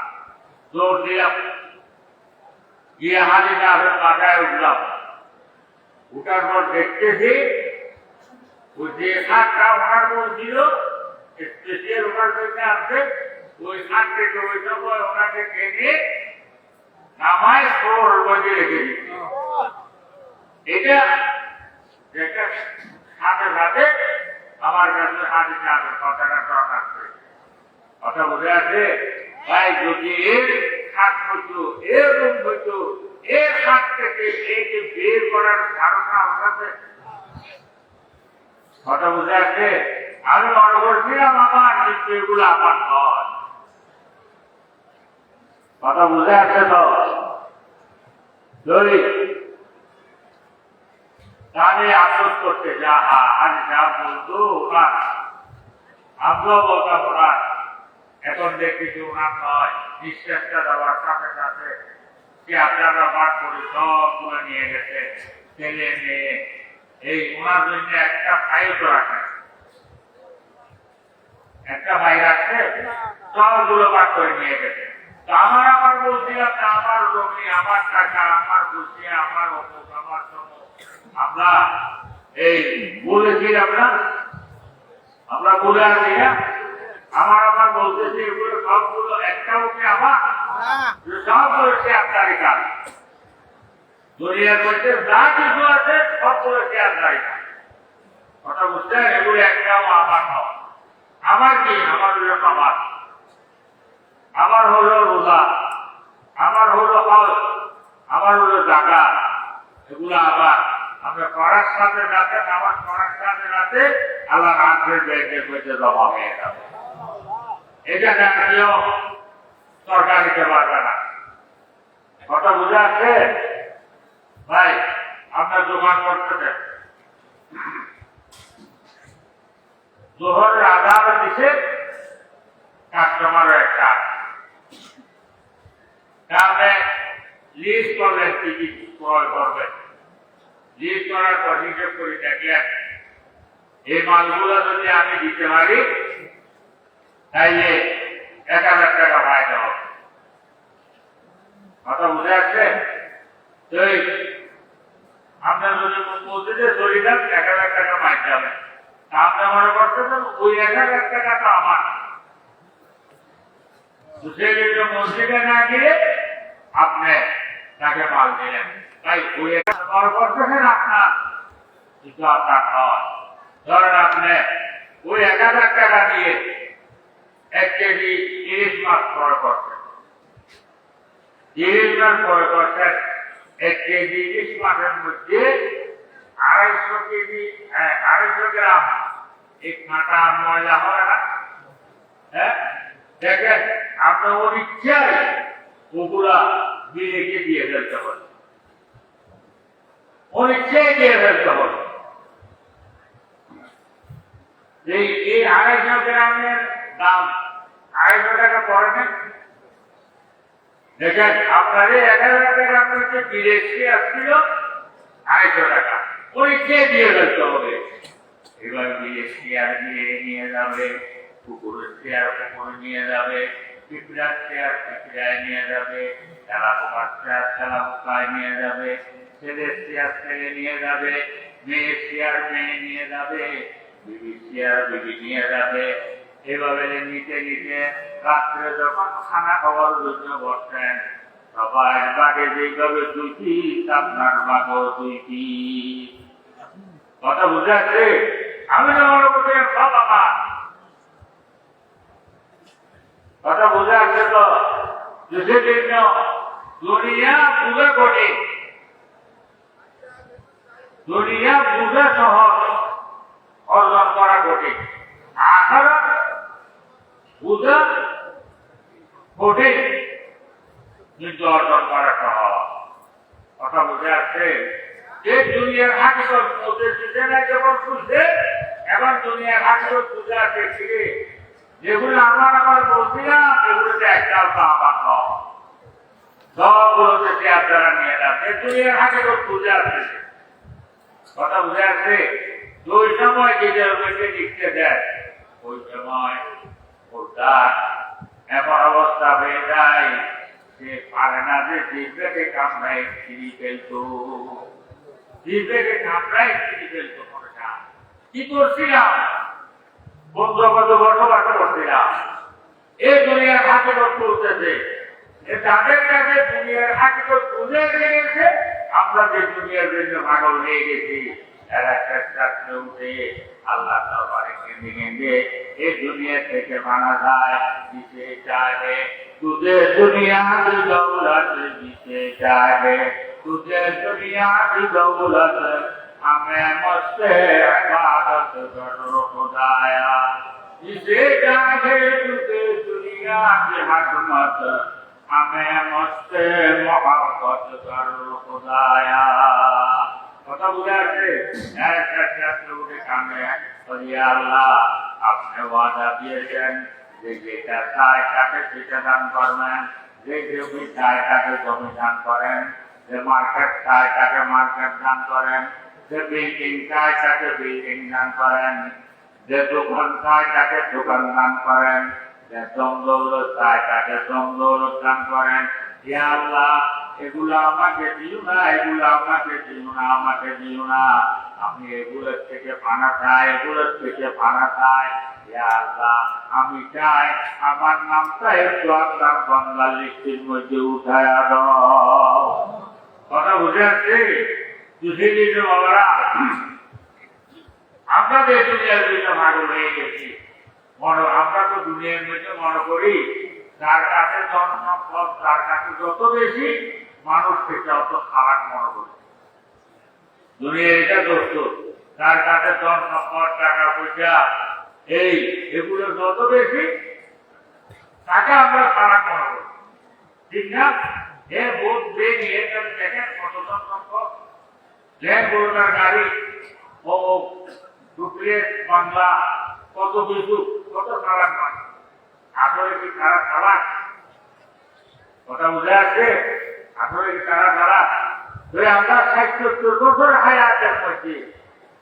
জোর দিলাম, গিয়ে হাজি সাহেবের মাথায় উঠলাম। উঠার পর দেখতেছি ওই যে খাটটা ওনার বলছিল স্পেশাল ওনার জন্য আসবে, ওই খাট থেকে ওই সময় ওনাকে টেনে নামায় ফ্লোর মধ্যে রেখে দিচ্ছি। এটা যেটা সাথে সাথে আমার কাছে হাজি সাহেবের কথাটা স্মরণ আসছে। কথা বুঝে আছে ভাই? যদি এর খাট হইতো, এর রুম হইতো, এর খাট থেকে একে বের করার ধারণা ওঠাতে, কথা বুঝে আছে? আমি মনে করছিলাম আমার, কিন্তু এগুলো আমার নয়। কথা বুঝে আছে তো? তাহলে আফসোস করতে যা আজ যা বলতো ওনার, আমরাও বলতাম ওনার, এখন দেখতেছি ওনার নয়। নিঃশ্বাসটা দেওয়ার সাথে সাথে যে আপনারা পাঠ করে সবগুলো নিয়ে গেছে, ছেলে মেয়ে। এই ওনার জন্য একটা ভাইও তো রাখেন, একটা ভাই রাখছে, সবগুলো পাঠ করে নিয়ে গেছে। তো আমার বলছিলাম না, আমার জমি, আমার টাকা, আমার খুশি, আমার অমুক, আমার তমুক, আমরা এই বলেছিলাম না, আমরা বলে আসি না, আমার বলতেছি এগুলো সবগুলো একটা ওকে আমার সব হচ্ছে আপনারই কাজ। দুনিয়ার মধ্যে যা কিছু আছে সবগুলো কি আপনারই কাজ। কথা বুঝছেন? এগুলো একটাও আমার নয়। আমার কি? আমার হলো বাবা, আমার হলো রোজা, আমার হলো হজ, আমার হলো জাকাত, সাথে সাথে নামাজ পড়ার সাথে সাথে আল্লাহ রাতের ব্যাংকের মধ্যে জমা হয়ে যাবে। এটা কেউ সরকার নিতে পারবে না। কথা বুঝে আসছে ভাই? আপনার দোকান করতেছেন, জোহরের আজান দিছে, কাস্টমারও একটা তাহলে লিস্ট করলেন কি কি ক্রয় করবেন। লিস্ট করার পর হিসেব করে দেখলেন এই মালগুলো যদি আমি দিতে পারি তাইলে 1000 টাকা ফায়দা হবে। কথা বুঝে আসছে? তো আপনার যদি মসজিদে চলে যান 1000 টাকা মাইক যাবে, আপনি মনে করতেছেন ওই 1000 টাকা তো আমার, সেজন্য মসজিদে না গিয়ে আপনি তাকে মাল দিলেন। তাই ওই মনে করতেছেন আপনার, কিন্তু আপনার নয়। ধরেন আপনি ওই 1000 টাকা দিয়ে 1 কেজি ইলিশ মাছ ক্রয় করছেন, ইলিশ মাছ ক্রয় করছেন, 1 কেজি ইলিশ মাছের মধ্যে 250 গ্রাম এই কাঁটা ময়লা হয় না? হ্যাঁ, দেখেন আপনার ওর ইচ্ছায় ওগুলা বিলেকে দিয়ে ফেলতে হবে, ওর ইচ্ছায় দিয়ে ফেলতে হবে। এই 250 গ্রামের দাম 250 টাকা পড়ে না। দেখেন আপনার এই 1000 টাকা আপনাকে বিদেশি আসছিল 250 টাকা, ওর ইচ্ছায় দিয়ে ফেলতে হবে। এবার বিদেশি আর নিয়ে যাবে, কুকুরের চেয়ার কুকুরে নিয়ে যাবে, পিঁপড়ার চেয়ার পিঁপড়ায় নিয়ে যাবে, খেলা পোকার চেয়ার খেলা পোকায় নিয়ে যাবে, ছেলের চেয়ার ছেলে নিয়ে যাবে, মেয়ের চেয়ার মেয়ে নিয়ে যাবে, বিবির চেয়ার বিবি নিয়ে যাবে। এভাবে নিতে নিতে রাত্রে যখন খানা খাওয়ার জন্য বসছেন, সবাই বাঘে যেভাবে 2 পিস আপনার বাঘও 2 পিস। কথা বুঝে আসছে? আমি তো মনে করছি বাবা, কথা বুঝে আসছে তো? সেজন্য দুনিয়া বুঝা কঠিন, দুনিয়া বুঝা সহজ, অর্জন করা কঠিন। আখিরাত বুঝা কঠিন কিন্তু অর্জন করা সহজ। কথা বুঝে আসছে? যে দুনিয়ার হাকিকত বুঝে না যখন বুঝছে, এখন দুনিয়ার হাকিকত বুঝে আসছে ফিরে, যেগুলো আমার বলছিলাম এগুলোতে একটাও আমার নয়, সবগুলোতে সে আপনারা নিয়ে যাচ্ছে। দুনিয়ার হাকিকত বুঝে আসছে। কথা বুঝে আসছে? ওই সময় যেটা লিখতে দেয়, ওই সময় ওটার এমন অবস্থা হয়ে যায় সে পারে না যে জিভটাকে কামড়ায় ছিঁড়ি ফেলতো, জিভটাকে কামড়ায় ছিঁড়ি ফেলতো। কি করছিলাম? বন্ধুগত বসবাস করছিলাম। এই দুনিয়ার হাকিকত চলতেছে, তাদের কাছে দুনিয়ার হাকিকত বুঝে গেছে। আমরা যে দুনিয়ার জন্য পাগল হয়ে গেছি, এরা চেষ্টা উঠে আল্লাহ দরবারে কেঁদে কেঁদে এই দুনিয়া থেকে মানা যায় দিতে চাহে, तुझे दुनिया की दौलत जिसे चाहे, तुझे दुनिया की दौलत हमें मस्ते इबादत करो खुदाया, जिसे चाहे तुझे दुनिया की हकमत हमें मस्ते मोहब्बत करो खुदाया। কথা বুঝে আসছে? উঠে কামে আল্লাহ আপনি ওয়াদা দিয়েছেন যে যেটা চায় তাকে সেটা দান করবেন, যে জমি চায় তাকে জমি দান করেন, যে মার্কেট চায় তাকে মার্কেট দান করেন, যে বিল্ডিং চায় তাকে বিল্ডিং দান করেন, যে দোকান চায় তাকে দোকান দান করেন, যে দৌলত চায় তাকে দৌলত দান করেন। ইয়া আল্লাহ এগুলো আমাকে দিও না, এগুলো আমাকে দিও না, আমাকে দিও না। আমি এগুলোর থেকে পানা চাই, এগুলোর থেকে পানা চাই। ইয়া আল্লাহ আমি চাই আমার নামটা একটু আপনার বাংলা লিস্টের মধ্যে উঠায় দাও। কথা বুঝে আসছে? বাবারা আপনাদের দুনিয়ার জন্য ভালো হয়ে গেছি। আমরা তো দুনিয়ার মধ্যে মনে করি যার কাছে জনসম্পদ, তার কাছে যত বেশি মানুষ থেকে অত খারাপ মনে করি। দুনিয়া এটা দোস্ত, তার কাছে ধন সম্পদ টাকা পয়সা এগুলো যত বেশি তাকে আমরা খারাপ মনে করি, ঠিক না? বোধ বেরিয়ে এখানে দেখেন কতজন সম্পদ, ল্যান্ড গাড়ি ও ডুপ্লিকেট বাংলা, কত কিছু, কত খারাপ মানুষ। আসলে কি খারাপ খারাপ কথা বুঝে আছে? আসলে কি খারাপ খারাপ? আমরা ৬০-৭০ বছর হায়াতের মধ্যে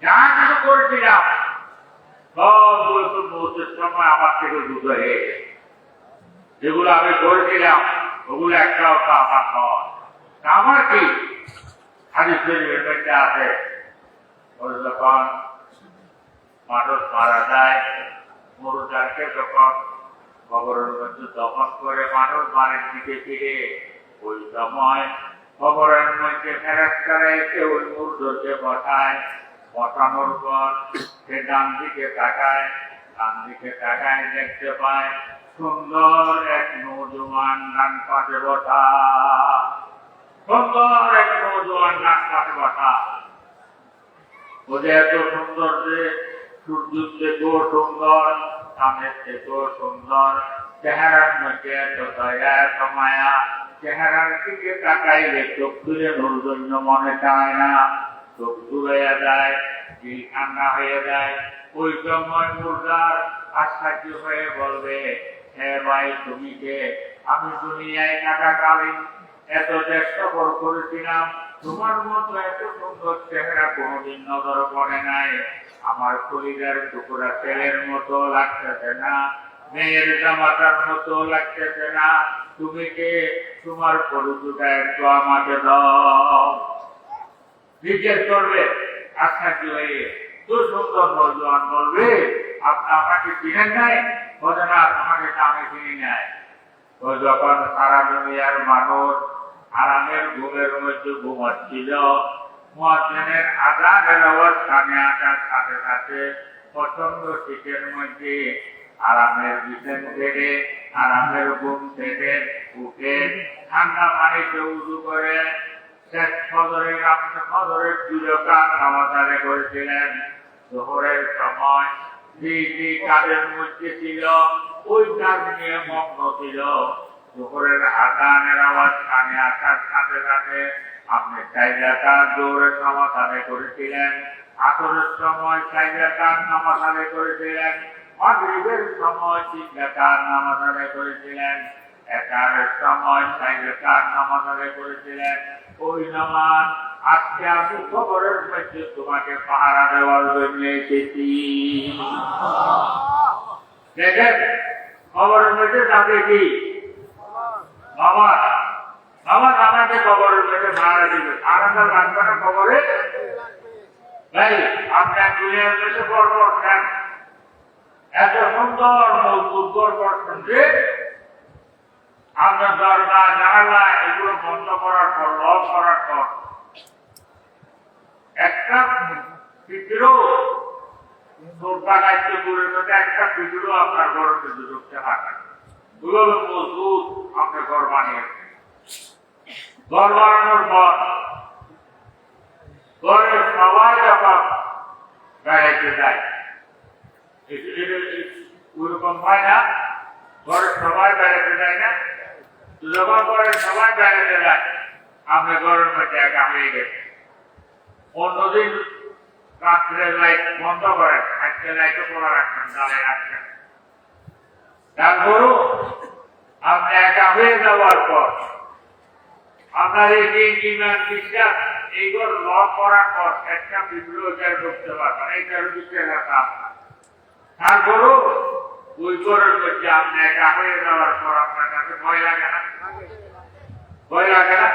যা কিছু করেছিলাম সবগুলো মৌতের সময় আমার থেকে দ্রুত হয়ে গেছে। যেগুলো আমি করেছিলাম ওগুলো একটাও তো আমার নয়। আমার কি হাদিস শরীফের মধ্যে আছে, যখন মানুষ মারা যায়, মরুদারকে যখন কবরের মধ্যে দফন করে মানুষ বাড়ির দিকে ফিরে, ওই সময় কবরের মধ্যে ফেরেশতারা এসে ওই মুর্দাকে বসায়, বসানোর পর সে ডান দিকে তাকায়, ডান দিকে তাকায় দেখতে পায় সুন্দর এক নৌজওয়ান ডান পাশে বসা, সুন্দর এক নৌজওয়ান ডান পাশে বসা। ওদের এত সুন্দর যে সূর্যের থেকেও সুন্দর, সামনের থেকেও সুন্দর, চেহারার মধ্যে এত দয়া এত মায়া, চেহারার দিকে তাকাইলে চোখ তুলে নোর জন্য মনে চায় না, চোখ দূরাইয়া যায়, দিল ঠান্ডা হয়ে যায়। ওই সময় মুর্দার আশ্চর্য হয়ে বলবে, হে ভাই তুমি কে? আমি দুনিয়ায় থাকাকালীন এত চেষ্টা করেছিলাম, তোমার মতো এত সুন্দর চেহারা কোনোদিন নজর পড়ে নাই। আমার পরিবার টুকরা ছেলের মতো লাগতেছে না, মেয়ের জামাতার মতো লাগতেছে না, তুমি কে? তোমার পরিচয়টা একটু আমাকে দাও। জিজ্ঞেস করবে আশ্চর্য হয়ে, তো সুন্দর নজওয়ান বলবে, আপনি আমাকে চিনেন নাই? বলে না, তোমাকে আমি চিনি নাই। ও যখন সারা দুনিয়ার মানুষ আরামের ঘুমের মধ্যে ঘুমাচ্ছিল, মুয়াজ্জিনের আযানের আওয়াজ কানে আসার সাথে সাথে প্রচন্ড শীতের মধ্যে আরামের বিছান থেকে, আরামের ঘুম থেকে উঠে ঠান্ডা পানিতে উযু করে শেষ ফজরের আপনি ফজরের ২ রাকাত নামাজ আদায় করেছিলেন। যোহরের সময় যে কাজের মধ্যে ছিল ওই কাজ নিয়ে মগ্ন ছিল। যোহরের আযানের আওয়াজ কানে আসার সাথে সাথে আপনি ৪ রাকাত যোহরের নামাজ আদায় করেছিলেন। আসরের সময় ৪ রাকাত নামাজ আদায় করেছিলেন। মাগরিবের সময় ৩ রাকাত নামাজ আদায় করেছিলেন। এশারের সময় ৪ রাকাত নামাজ আদায় করেছিলেন। ওই নামাজ আজকে আমি কবরের মধ্যে তোমাকে পাহারা দেওয়ার জন্য এসেছি। দেখেন কবরের মধ্যে যাবে কি বাবা, বাবা আমাকে কবরের মধ্যে পাহারা দিবে, আনন্দ লাগবে না কবরে? ভাই আপনার দুনিয়ার মধ্যে বড় করছেন, এত সুন্দর মজবুত ঘর করছেন যে আপনার দরজা জানালা এগুলো বন্ধ করার পর, লক করার পর একটা পিঁপড়েও দুর্ভাগ্য দূরের মধ্যে একটা পিঁপড়েও আপনার ঘরের মধ্যে ঢুকতে পারে। দুর্বল মজবুত আপনি ঘর বানিয়েছেন। ঘর বানানোর পর ঘরের সবাই যখন বেড়াইতে যায়, ওরকম হয় না? ঘরের সবাই বেড়াতে যায় না? যখন ঘরের সবাই বেড়াতে যায়, আপনি ঘরের মধ্যে একা হয়ে গেছে। অন্যদিন রাত্রে লাইট বন্ধ করেন, আজকে লাইটও খোলা রাখছেন, জ্বালায় রাখছেন। তারপরও আপনি একা হয়ে যাওয়ার পর আপনার এই যে ইমান বিশ্বাস এইগুলো লক করার পর একটা বিপ্লবীদের ঢুকতে পারবেন, এইটার বিশ্বাস আছে আপনার। তারপরও ওই ঘরের মধ্যে আপনি একা হয়ে যাওয়ার পর আপনার কাছে ভয় লাগে না? ভয় লাগে না?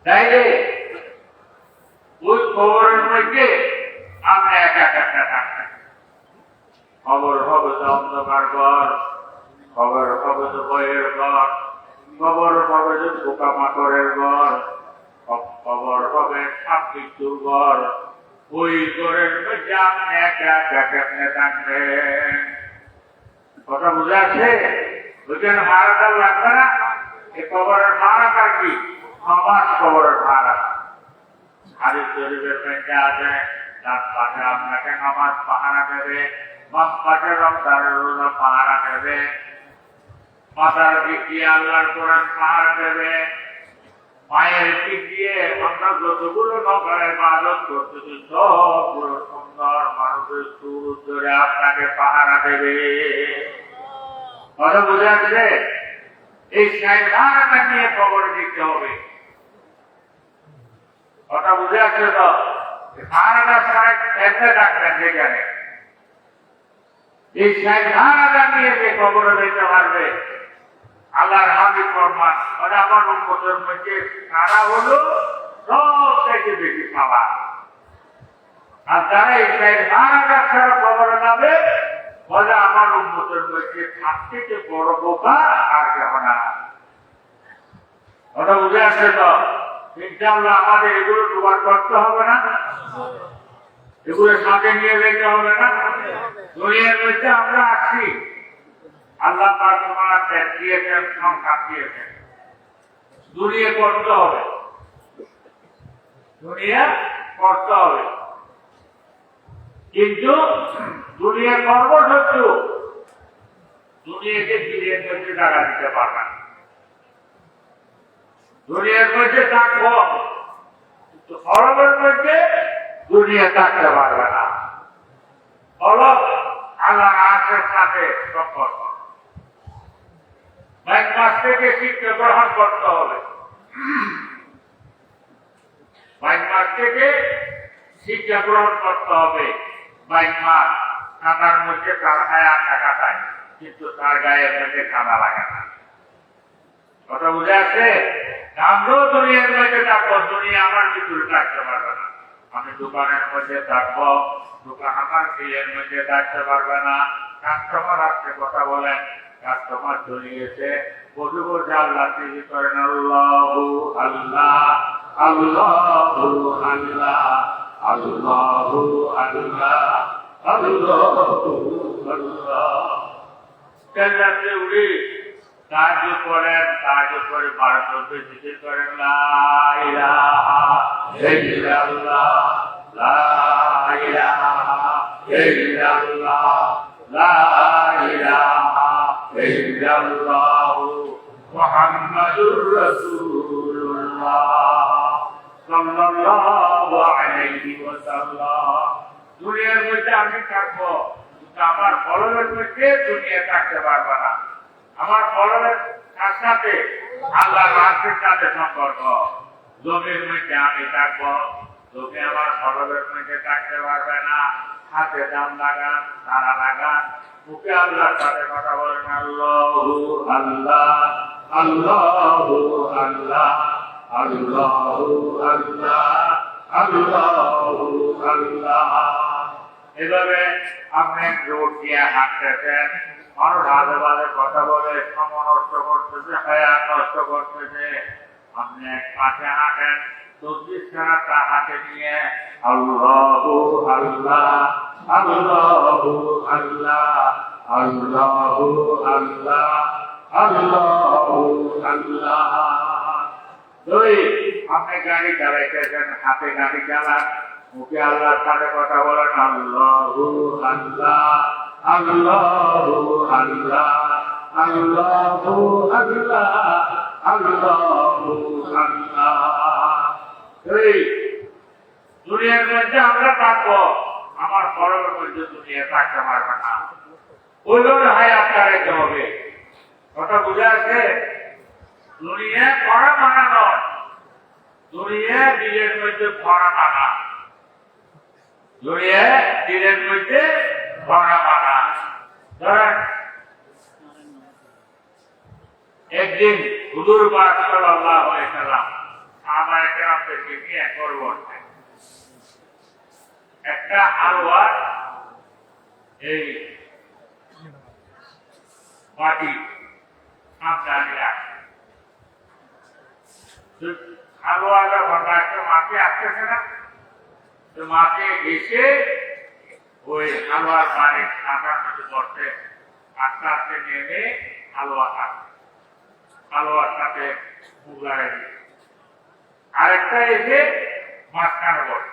তাইলে ওই খবরের মধ্যে আপনি একা একা থাকবেন। খবর হবে যে অন্ধকার ঘর, খবর হবে যে বইয়ের ঘর, খবর হবে যে পোকামাকড়ের ঘর, খবর হবে সাপ বিচ্ছুর ঘর। ওই ঘরের মধ্যে আপনি একা একা থাকবেন। কথা বুঝে আছে? ওইখানে ভাড়াটা লাগবে না? এই খবরের ভাড়াটা কি? সমাজ খবরের ভাড়া। হাদিস শরীফের মধ্যে আছে ডান পাশে আপনাকে নামাজ পাহারা দেবে, বাম পাশে রমজানের রোজা পাহারা দেবে, মাথার দিক দিয়ে আল্লাহর কোরআন পাহারা দেবে, মায়ের দিক দিয়ে আমরা যতগুলো নকলের ইবাদত করতেছি সবগুলো সুন্দর মানুষের সুর ধরে আপনাকে পাহারা দেবে। কথা বুঝে আসছে? এই সাইধানটা নিয়ে কবরে দিতে হবে। কথা বুঝে আসছে তো? সারাটা সারা কেমনে ডাকবেন যেখানে এই সাইধানটা নিয়ে যে কবরে দিতে পারবে আল্লাহর হাবিব ফরমান আমার উম্মতের মধ্যে সারা হলো সবথেকে বেশি পাওয়া। আর যারা এই সাইধানটা ছাড়া কবরে যাবে বলে আমার উম্মতের মধ্যে সব থেকে বড় বোকা আর কেউ না। ওটা বুঝে আসছে তো? ইনশাআল্লাহ আমাদের এগুলো জোগাড় করতে হবে না, এগুলো সাথে নিয়ে যেতে হবে না। দুনিয়ার মধ্যে আমরা আসছি, আল্লাহ পাক আমাদের দিয়েছেন, সংখ্যা দিয়েছেন, দুনিয়া করতে হবে, দুনিয়া করতে হবে। কিন্তু দুনিয়া কর্মশত্রু দুনিয়াকে দিনের মধ্যে জায়গা দিতে পারবে না। দুনিয়ার মধ্যে থাকবো কিন্তু হরমের মধ্যে দুনিয়া থাকতে পারবে না। হরম আল্লাহর আশের সাথে সম্পর্ক। এক মাস থেকে শিক্ষা গ্রহণ করতে হবে, এক মাস থেকে শিক্ষা গ্রহণ করতে হবে। বাইক মাস কাঁদার মধ্যে তার হায়াত টাকা পায়, কিন্তু তার গায়ের মধ্যে কাঁদা লাগে না। কথা বুঝে আছে? আমরাও দুনিয়ার মধ্যে থাকবো, দুনিয়া আমার ভিতরে থাকতে পারবে না। আমি দোকানের মধ্যে থাকবো, দোকান আমার বিলের মধ্যে থাকতে পারবে না। কাস্টমার আসছে কথা বলেন, কাস্টমার চলে গেছে, বসে বসে আল্লাহ তৈরি করেন আল্লাহু আল্লাহ আল্লাহু আল্লাহ আল্লাহু আল্লাহ আল্লাহু আল্লাহ। কেল্লাতে উড়ি সাহায্য করেন, সাহায্য করে 12 জিকির করেন লা ইলাহা ইল্লাল্লাহ লা ইলাহা ইল্লাল্লাহ লা ইলাহা ইল্লাল্লাহ মুহাম্মাদুর রাসূলুল্লাহ সাল্লাল্লাহু আলাইহি ওয়াসাল্লাম। দুনিয়ার মধ্যে আমি থাকবো, কিন্তু আমার ফলনের মধ্যে দুনিয়া থাকতে পারবে না। আমার ফলনের সাথে আল্লাহর রাস্তার সাথে সম্পর্ক। জমির মধ্যে আমি থাকবো, জমি আমার ফলনের মধ্যে থাকতে পারবে না। হাতে দাম লাগান, তারা লাগান, মুখে আল্লাহর সাথে কথা বলেন আল্লাহু আল্লাহ আল্লাহু আল্লাহ আল্লাহু আল্লাহ আল্লাহু আল্লাহ। এভাবে আপনি জোর দিয়ে হাঁটতেছেন, মানুষ আজে বাজে কথা বলে সময় নষ্ট করতেছে, হায়াত নষ্ট করতেছে। আপনি এক পাশে হাঁটেন, 24 ঘন্টা হাতে নিয়ে আল্লাহু আল্লাহ আল্লাহু আল্লাহ আল্লাহু আল্লাহ আল্লাহু আল্লাহ। আপনি গাড়ি চালাইতেছেন, হাতে গাড়ি চালান, মুখে আল্লাহর সাথে কথা বলেন আল্লাহু আল্লাহ আল্লাহু আল্লাহ আল্লাহু আল্লাহ আল্লাহু আল্লাহ। দুনিয়ার মধ্যে আমরা থাকবো, আমার পরের মধ্যে দুনিয়া থাকতে পারবে না। ওইগুলো হায়াত রাখতে হবে। কথা বুঝে আছে? দুনিয়া করা মানা নয়, দুনিয়া দিনের মধ্যে ভরা মানা, দুনিয়া দিনের মধ্যে ভরা মানা। ধরেন একদিন হুজুর পাক সাল্লাল্লাহু আলাইহি সাল্লাম সাহাবায়ে কেরামদেরকে নিয়ে করবেন একটা আলোয়ার এই মাটি সামনে রাখে। আলোয়ারটা ঘন্টা একটা মাটি আসতেছে না, তো মাটি এসে ওই আলোয়ার পানি সাঁতার মধ্যে করতে আস্তে আস্তে নেমে আলোয়া থাকে, আলোয়ার সাথে মুখ লাগাই দিচ্ছে। আরেকটা এসে মাঝখানে বসে,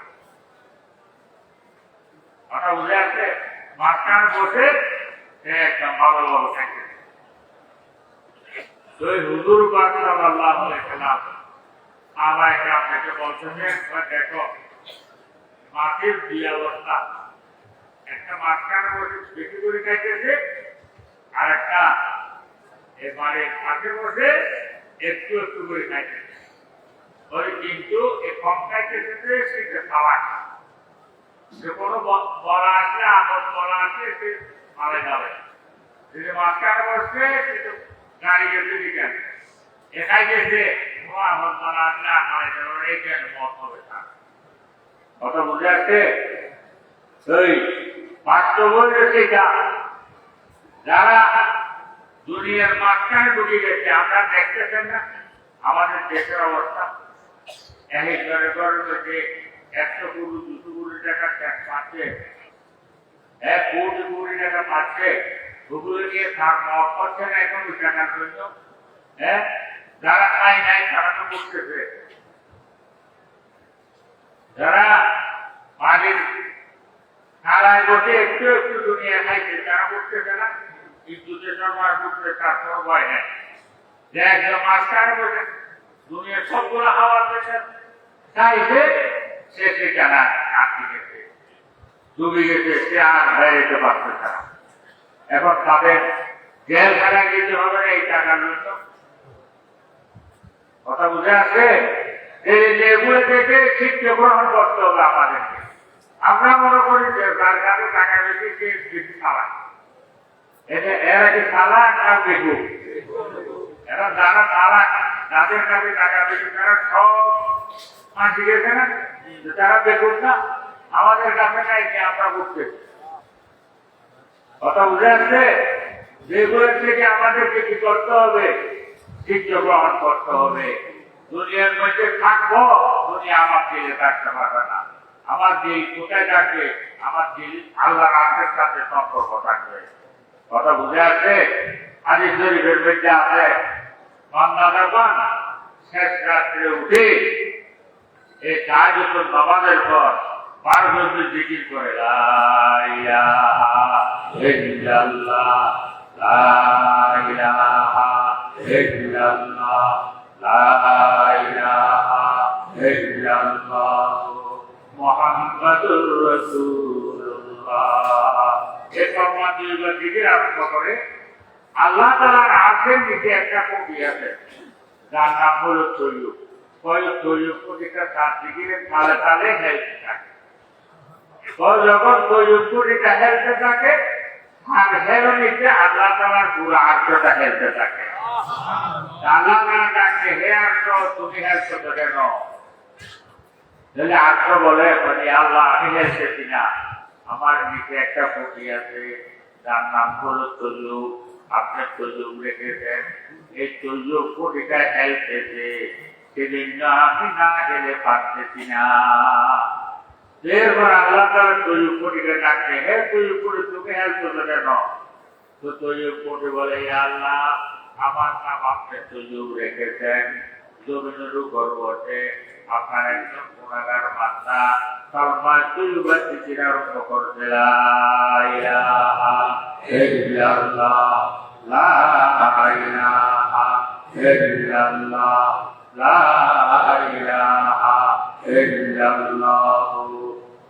কথা বুঝে আসছে? মাঝখানে বসে একদম ভালোভাবে থাকে। তো এই হুজুর পাক সাল্লাল্লাহু আলাইহি ওয়াসাল্লাম আমাকে আপনাকে বলছেন, দেখো মাটির যে অবস্থা, একটা মাঝখানে বসে বেশি করে খাইতেছে, আর একটা এবারে পাশে বসে একটু একটু করে খাইতেছে। ওই কিন্তু এই কম খাইতেছে সেটা খাওয়া, যে কোনো বলা আসলে আপদ বলা আসলে সে মারা যাবে। যদি মাঝখানে বসবে সেটা গাড়ি গেছে দিকে একাই গেছে আপদ বলা আসলে মারা যাবে, এই কেন মত হবে না। কথা বুঝে আসছে? ওই বাস্তব সেটা যারা দুনিয়ার মাঝখানে ঢুকে গেছে, আমরা দেখতেছেন না আমাদের দেশের অবস্থা। একজনের যে 100 কোটি 200 কোটি টাকা ট্যাক্স পাচ্ছে, 1 কোটি কোটি টাকা পাচ্ছে, ওগুলো নিয়ে তার মত হচ্ছে না এখন ওই টাকার জন্য। যারা খাই নাই তারা তো বুঝতেছে, যারা বাড়ির খালায় বসে একটু একটু দুনিয়া খাইছে তারা বুঝতেছে না, কিন্তু যে সরকার বুঝতে তার কোনো ভয় নেই। যে একদম মাঝখানে বসে দুনিয়া সবগুলো খাওয়ার পেশা চাইছে, সে সেখানে আটকে গেছে, ডুবে গেছে, সে আর বেরোতে পারছে না। এখন তাদের জেলখানা যেতে হবে না এই টাকার জন্য। কথা বুঝে আসে? এগুলো থেকে শিক্ষা গ্রহণ করতে হবে আমাদেরকে। আমরা মনে করি যে যার কাছে টাকা বেশি সে বেশি চালায়, এরা কি চালাক না বেকুব? এরা যারা চালাক, যাদের কাছে টাকা বেশি তারা সব ফাঁসি গেছে না, তারা বেকুব না। আমাদের কাছে নাই কি আমরা বুঝতেছি। কথা বুঝে আসছে? যেগুলোর থেকে আমাদেরকে কি করতে হবে? শিক্ষা গ্রহণ করতে হবে। দুনিয়ার মধ্যে থাকবো, দুনিয়া আমার দিলে থাকতে পারবে না। আমার দিল কোথায় থাকবে? আমার দিল আল্লাহর আত্মের সাথে সম্পর্ক থাকবে। কথা বুঝে আসছে? হাদিস শরীফের মধ্যে আছে, বান্দাগণ শেষ রাত্রে উঠে এই তাহাজ্জুদ নামাজের পর 12 বার জিকির করে, লা ইলাহা ইল্লাল্লাহ, লা ইলাহা ইল্লাল্লাহ, লা ইলাহা ইল্লাল্লাহ, মুহাম্মাদুর রাসূলুল্লাহ। এই ফরমান দুইবার জিকির আরম্ভ করে। আল্লাহ তাআলার আরশের নিচে একটা কবি আছে, যার নাম হলো তৈয়ব। ওই তৈয়ব কোটিটা তার জিকিরের তালে তালে হেলতে থাকে। যখন তৈয়ব কোটিটা হেলতে থাকে, আর হেল নিচে আল্লাহ তাআলার পুরো আরশটা হেলতে থাকে। আল্লাহ তাআলা ডাকে, হে আরশ তুমি হেলছো তো কেন? তাহলে আরশ বলে, আল্লাহ আমি হেলতেছি না, আমার নিচে একটা কোটি আছে যার নাম হলো তৈয়ব। আপনি তৈয়ব রেখেছেন, এই তৈয়ব কোটিটা হেলতেছে, সেদিন আমি না হেলে পারতেছি না। এরপর আল্লাহ তাআলা তৈয়ব কোটিকে ডাকছে, হে তৈয়ব কোটি তুমি হেলছো তো কেন? তো তৈয়ব কোটি বলে, আল্লাহ আমার নাম আপনি তৈয়ব রেখেছেন, জমিনের উপর বসে আপনার একজন গুনাহগার বান্দা সালমান তৈয়বের জিকির আরম্ভ করছে, লা ইলাহা ইল্লাল্লাহ, লা ইলাহা ইল্লাল্লাহ, লা ইলাহা ইল্লাল্লাহ,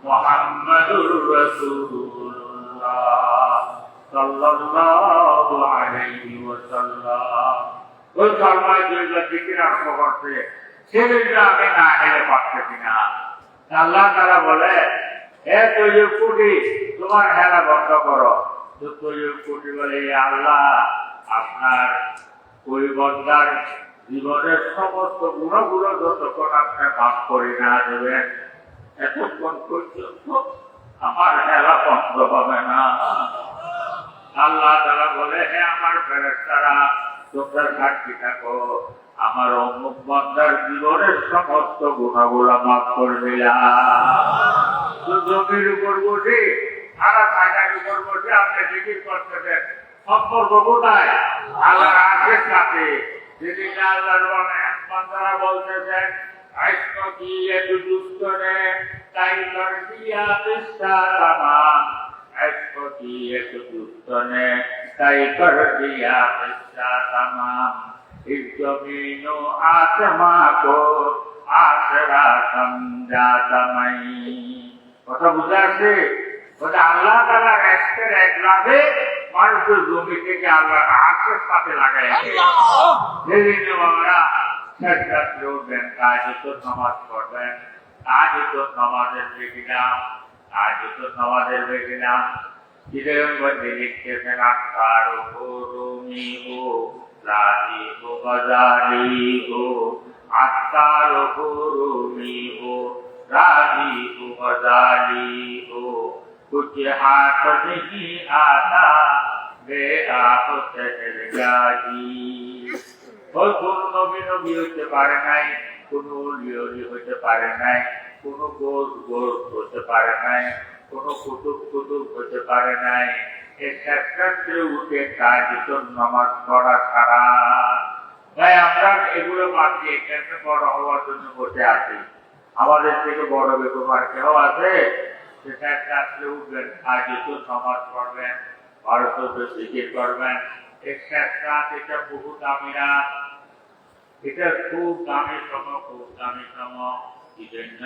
মুহাম্মাদুর রাসূলুল্লাহ সাল্লাল্লাহু আলাইহি ওয়াসাল্লাম। ওই সালমান তৈয়বের জিকির আরম্ভ করছে, সেদিনটা আমি না হেলে পারতেছি না। আল্লাহ তাআলা বলে, হে তৈয়ব কোটি তোমার হেলা বন্ধ করো। তো তৈয়ব কোটি বলে, আল্লাহ আপনার ওই বন্দার জীবনের সমস্ত গুণগুলো যতক্ষণ আপনি মাফ করে না দেবেন, এতক্ষণ পর্যন্ত আমার হেলা বন্ধ হবে না। আল্লাহ তাআলা বলে, হে আমার ফেরেশতারা তোমরা সাক্ষী থাকো, আমার অমুক বান্দার জীবনের সমস্ত গুণাগুলা মাফ করে দিলাম। জমির উপর বসে সারা টাকার উপর বসে আপনি জিকির করতেছেন, সম্পর্ক কোথায়? আল্লাহর আরশের সাথে। যেদিন আল্লাহর বান্দারা বলতেছেন, عشق کی ایک دوست نے طے کر دیا قصہ تمام عشق کی ایک دوست نے طے کر دیا قصہ تمام اس زمین و آسماں کو आसरा समझा तमई কথা বুঝা আছে ওটা আল্লাহ তাআলার ইশকের একলাভে মানুষের জমি থেকে আল্লাহ আশ্রয় পাতে লাগায় যেদিন আমরা সাজদাতে উঠবেন তাহাজ্জুদ নামাজ পড়বেন তাহাজ্জুদ নামাজের বেগিনাম কিরম বদে লিখতেছেন আকার রুমি হো রাজি হো বাজারি হো आस्कार हो रूमी हो राजी हो मजाली हो कुछ हाथ नहीं आता वे आप चल जाजी और কোনো নবী হতে পারে নাই কোনো লিওলি হতে পারে নাই কোনো গোস হতে পারে নাই কোনো কুতুব হতে পারে নাই এই সাক্ষাৎে উঠে কাজ তো নামাজ পড়া ছাড়া তাই আমরা এগুলো পাচ্ছি এখানে বড় হওয়ার জন্য বসে আছি আমাদের থেকে বড় বেকুমার কেউ আছে সেটা আসলে উঠবেন আজ তো সমাজ পড়বেন ভারত জিকির করবেন এটা বহু দামি রাত এটা খুব দামি সময় এই জন্য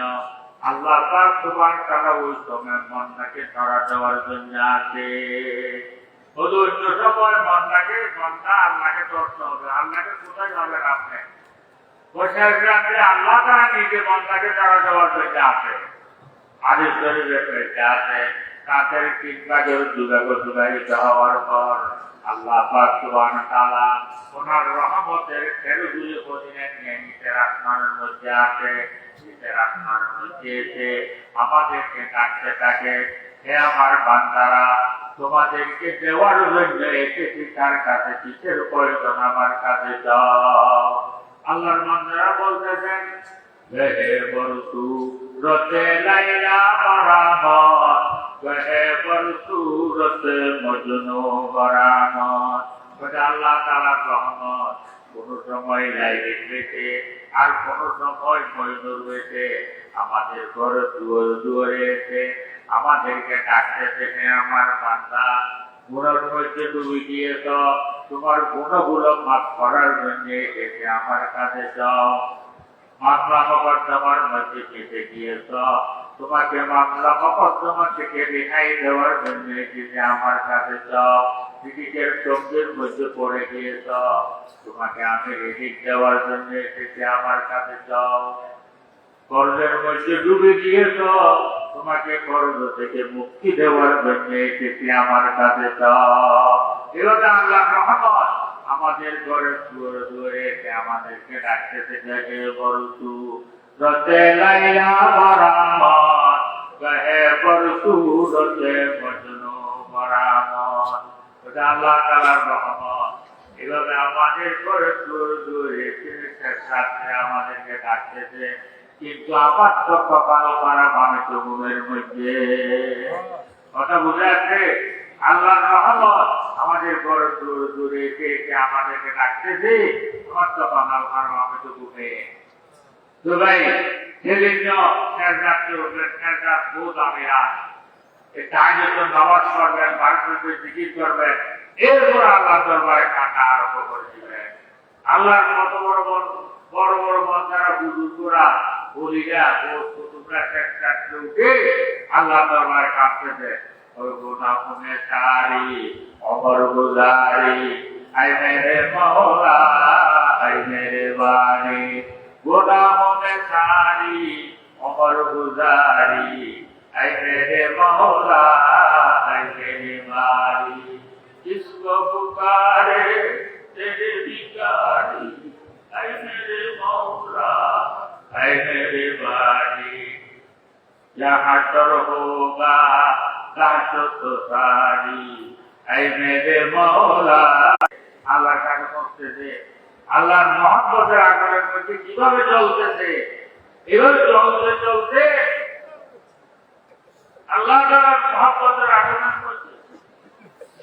আল্লাহ পাক সুবহানাহু ওয়া তাআলা ওই সময় মনটাকে ধরা দেওয়ার জন্য আছে অন্য সময় মনটা আল্লাহকে ধরতে হবে আল্লাহকে কোথায় যাবেন আপনি বসে রাখলে আল্লাহ তারা নিজে মনটাকে ধরা দেওয়ার জন্য আছে হাদিস শরীফে পেয়েছে আছে কাছের 3 ভাগের 2 ভাগ দুবাইতে হওয়ার পর আল্লাহ পাক সুবহানাহু ওয়া তাআলা ওনার রহমতের খেলগুলি পদিনে নিয়ে নিচের আসমানের মধ্যে আছে নিচের আসমানের মধ্যে এসে আমাদেরকে ডাকতে থাকে হে আমার বান্দারা তোমাদেরকে দেওয়ার জন্য এসেছি তার কাছে কিসের প্রয়োজন আমার কাছে যাও আল্লাহর বান্দারা বলতেছেন হে বরসু রতে লাইলা মারামত হে বরসু রতে মজনু মারামত ওটা আল্লাহ তাআলার রহমত কোন সময় লাইলে রয়েছে আর কোন সময় মজনুর রয়েছে আমাদের ঘরে দুয়ারে এসে আমাদেরকে ডাকতেছে হে আমার বান্দা গুণের মধ্যে ডুবে গিয়েছ তোমার গুণগুলো মাফ করার জন্য এসে আমার কাছে যাও মামলা মকদ্দমার মধ্যে ফেঁসে গিয়েছ তোমাকে মামলা মকদ্দমা থেকে রেহাই দেওয়ার জন্য এসে আমার কাছে যাও নিজের চোখের মধ্যে পড়ে গিয়েছ তোমাকে আমি রেডিক দেওয়ার জন্য এসেছি আমার কাছে যাও কর্জের মধ্যে ডুবে গিয়েছ তোমাকে কর্জ থেকে মুক্তি দেওয়ার জন্য এসেছি আমার কাছে যাও এগুলো আল্লাহর রহমত আমাদের ঘরে দুয়ারে এসে আমাদেরকে ডাকতেছে জাগে বরসু রতে লাইলা মারামত হে বরসু রতে মজনু মারামত ওটা আল্লাহ তাআলার রহমত এভাবে আমাদের ঘরে দুয়ারে এসে সাথে আমাদেরকে ডাকতেছে কিন্তু আপাতত কপাল পারা ভাবে তো ঘুমের মধ্যে কথা বুঝে আছে আল্লাহর রহমত আমাদের ঘর দূরে এসে আমাদেরকে ডাকতেছে আমার তো কপাল পারা ভাবে তো ঘুমে তো ভাই সেদিন রাত্রে উঠবেন রাত বহুত আমি রাত এই তাহাজ্জুদ নামাজ পড়বেন ভারতের জিকির করবেন এরপর আল্লাহ দরবারে কান্না আরম্ভ করে দিবেন আল্লাহর কত বড় বড় বান্দারা বুজুর্গরা বলিরা ও কুতুবরা রাত্রে উঠে আল্লাহ দরবারে কাঁদতেছে ওই গুনাহনে সারি অমর গুজারি আই মেরে মওলা আই মেরে বানি গুনাহনে সারি অমর গুজারি আই মেরে মওলা আই মেরে বানি जिसको पुकारे तेरे भिखारी ऐ मेरे मौला ऐ मेरे बारी यहाँ तर होगा काशत सारी ऐ मेरे मौला আল্লাহ কাছে করতেছে আল্লাহর মহব্বতের আগুনের মধ্যে কিভাবে চলতেছে এভাবে চলতে চলতে আল্লাহ তাআলার মহব্বতের আগুনের মধ্যে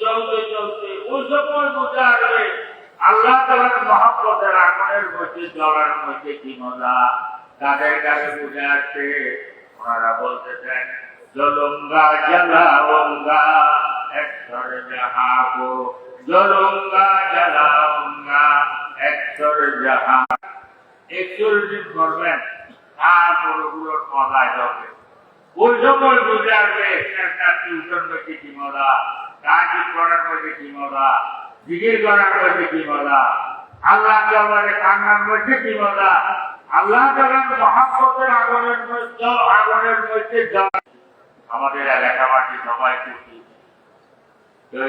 চলতে চলতে ওই সময় বুঝে আসবে আল্লাহ তাআলার মহব্বতের আগুনের মধ্যে জ্বলার মধ্যে কি মজা তাদের কাছে বুঝে আসছে, ওনারা বলতেছেন জলুঙ্গা জ্বালাউঙ্গা একশর জাহা কো, জলুঙ্গা জ্বালাউঙ্গা একশর জাহা। 41 দিন করবেন, তারপর ওগুলোর মজায় যাবে। ওই সময় বুঝে আসবে একটা টিউশন মধ্যে কি মজা, কাজী করার মধ্যে কি মজা, জিকির করার মধ্যে কি মজা, আল্লাহ তাআলার কান্নার মধ্যে কি মজা, আল্লাহ তাআলার মহব্বতের আগুনের মধ্যে আমাদের এলাকাবাসী সবাই খুশি। তো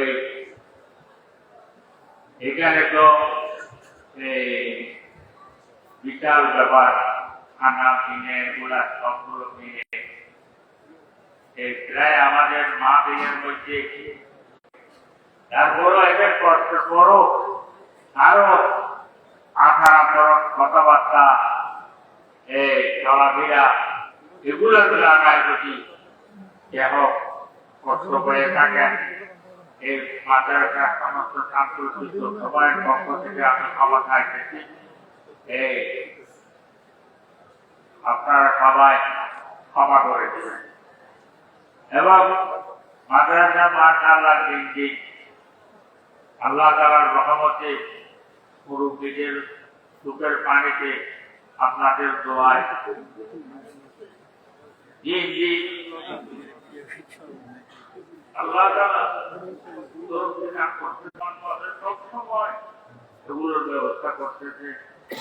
এখানে তো বিশাল ব্যাপার, খানা কিনে এগুলা সবগুলো কিনে প্রায় আমাদের মা বিয়ের মধ্যে, তারপরও এদের কষ্টের পরও আরো আঠারো কথাবার্তা, চলাফেরা, এগুলো লাগায় যদি কেহ কষ্ট করে থাকেন, এই মাদ্রাসার সমস্ত ছাত্র শিক্ষক সবাই পক্ষ থেকে আমি ক্ষমা চাইতেছি। আপনারা সবাই ক্ষমা করে দেবেন এবং মাদ্রাসা মাশাআল্লাহ দিন আল্লাহ তাআলার রহমতে মুরব্বিদের চোখের পানিতে আপনাদের দোয়ায় আল্লাহ তাআলা সবসময় এগুলোর ব্যবস্থা করতেছে।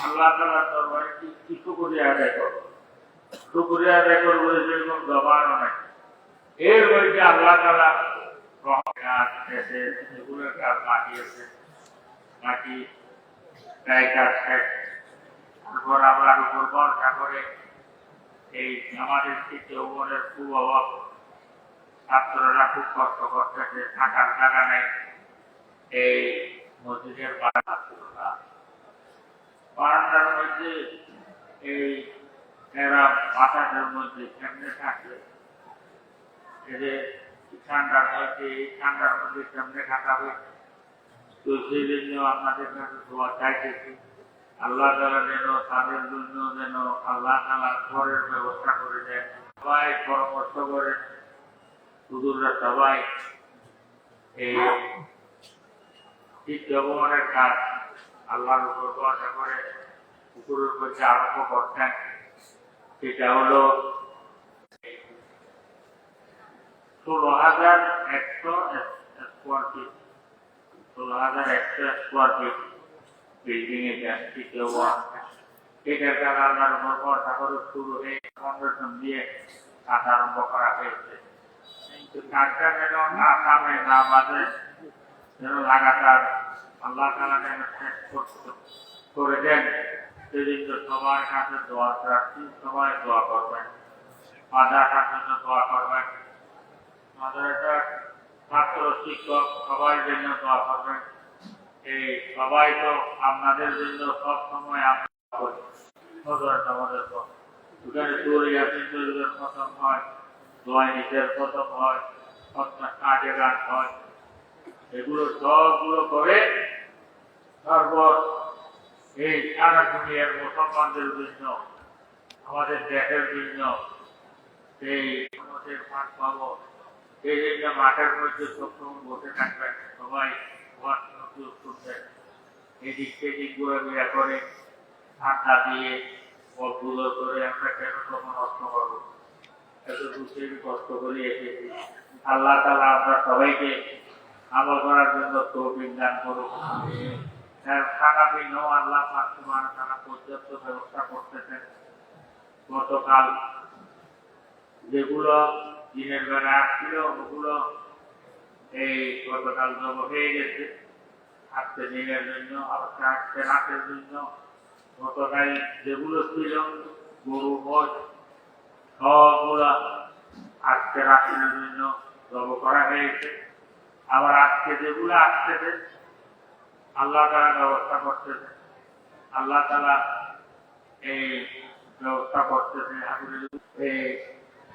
আল্লাহ তাআলার দরবারে কিছু করে আদায় করো, শুকরিয়া আদায় করবো, যেরকম জবানও নাই। এর মধ্যে আল্লাহ তাআলা এগুলোর কাজ মাটিয়েছে, মাটি প্রায় কাজ শেষ। তারপর আবার উপর ভরসা করে এই আমাদের যৌবনের খুব অভাব, ছাত্ররা খুব কষ্ট করতেছে, থাকার জায়গা নেই। এই মসজিদের বারান্দার মধ্যে এই এরা বাতাসের মধ্যে কেমনে থাকবে, ঠান্ডার মধ্যে কেমনে কাটাবে। তো সেই জন্য আপনাদের কাছে দোয়া চাইতেছি, আল্লাহ তাআলা যেন তাদের জন্য যেন আল্লাহ তাআলা ঘরের ব্যবস্থা করে দেন। সবাই পরামর্শ করে, হুজুররা সবাই এই যৌবনের কাজ আল্লাহর উপর ভরসা করে পুকুরের মধ্যে আরম্ভ করতেন। সেটা হলো 16,100 square feet, 16,100 square feet building এটা তৃতীয় ওয়ার্ড। এটার কাজ আল্লাহর উপর ভরসা করে শুরু হয়ে 15 জন দিয়ে কাজ আরম্ভ করা হয়েছে। কাজটা যেন না থামে না বাজে, যেন লাগাতার আল্লাহ তাআলা যেন শেষ করে দেন, সেদিন সবার কাছে দোয়া রাখছি। সবাই দোয়া করবেন, মাদ্রাসার জন্য দোয়া করবেন, মাদ্রাসার ছাত্র শিক্ষক সবার জন্য দোয়া করবেন। এই সবাই তো আপনাদের জন্য সব সময় আমাদের প্রথম হয়, দোয়াইনিদের প্রথম হয়, কাজে গান হয়, এগুলো সবগুলো করে তারপর এই সারা দুনিয়ার মুসলমানদের জন্য, আমাদের দেশের জন্য এই আমাদের মাঠ পাবো, এই জন্য মাঠের মধ্যে সবসময় বসে থাকবেন, সবাই শুনবেন, এদিক সেদিক ঘোরাঘুরা করে ঠান্ডা দিয়ে বলগুলো করে আমরা কেন তখন নষ্ট করবো, এত দুঃখের কষ্ট করে এসেছি। আল্লাহ তাআলা আমরা সবাইকে আমল করার জন্য তৌফিক দান করুন। খানা পিনাও আল্লাহ পাক সুবহানাহু ওয়া তাআলা পর্যাপ্ত ব্যবস্থা করতেছেন। গতকাল যেগুলো দিনের বেলা আসছিল ওগুলো এই গতকাল জব হয়ে গেছে, আজকে দিনের জন্য, আজকে রাতের জন্য। গতকাল যেগুলো ছিল গরু ভোজ সবগুলা আজকে রাতের জন্য জব করা হয়েছে। আবার আজকে যেগুলো আসতেছে আল্লাহ তাআলা ব্যবস্থা করতেছে, আল্লাহ তাআলা এই ব্যবস্থা করতেছে।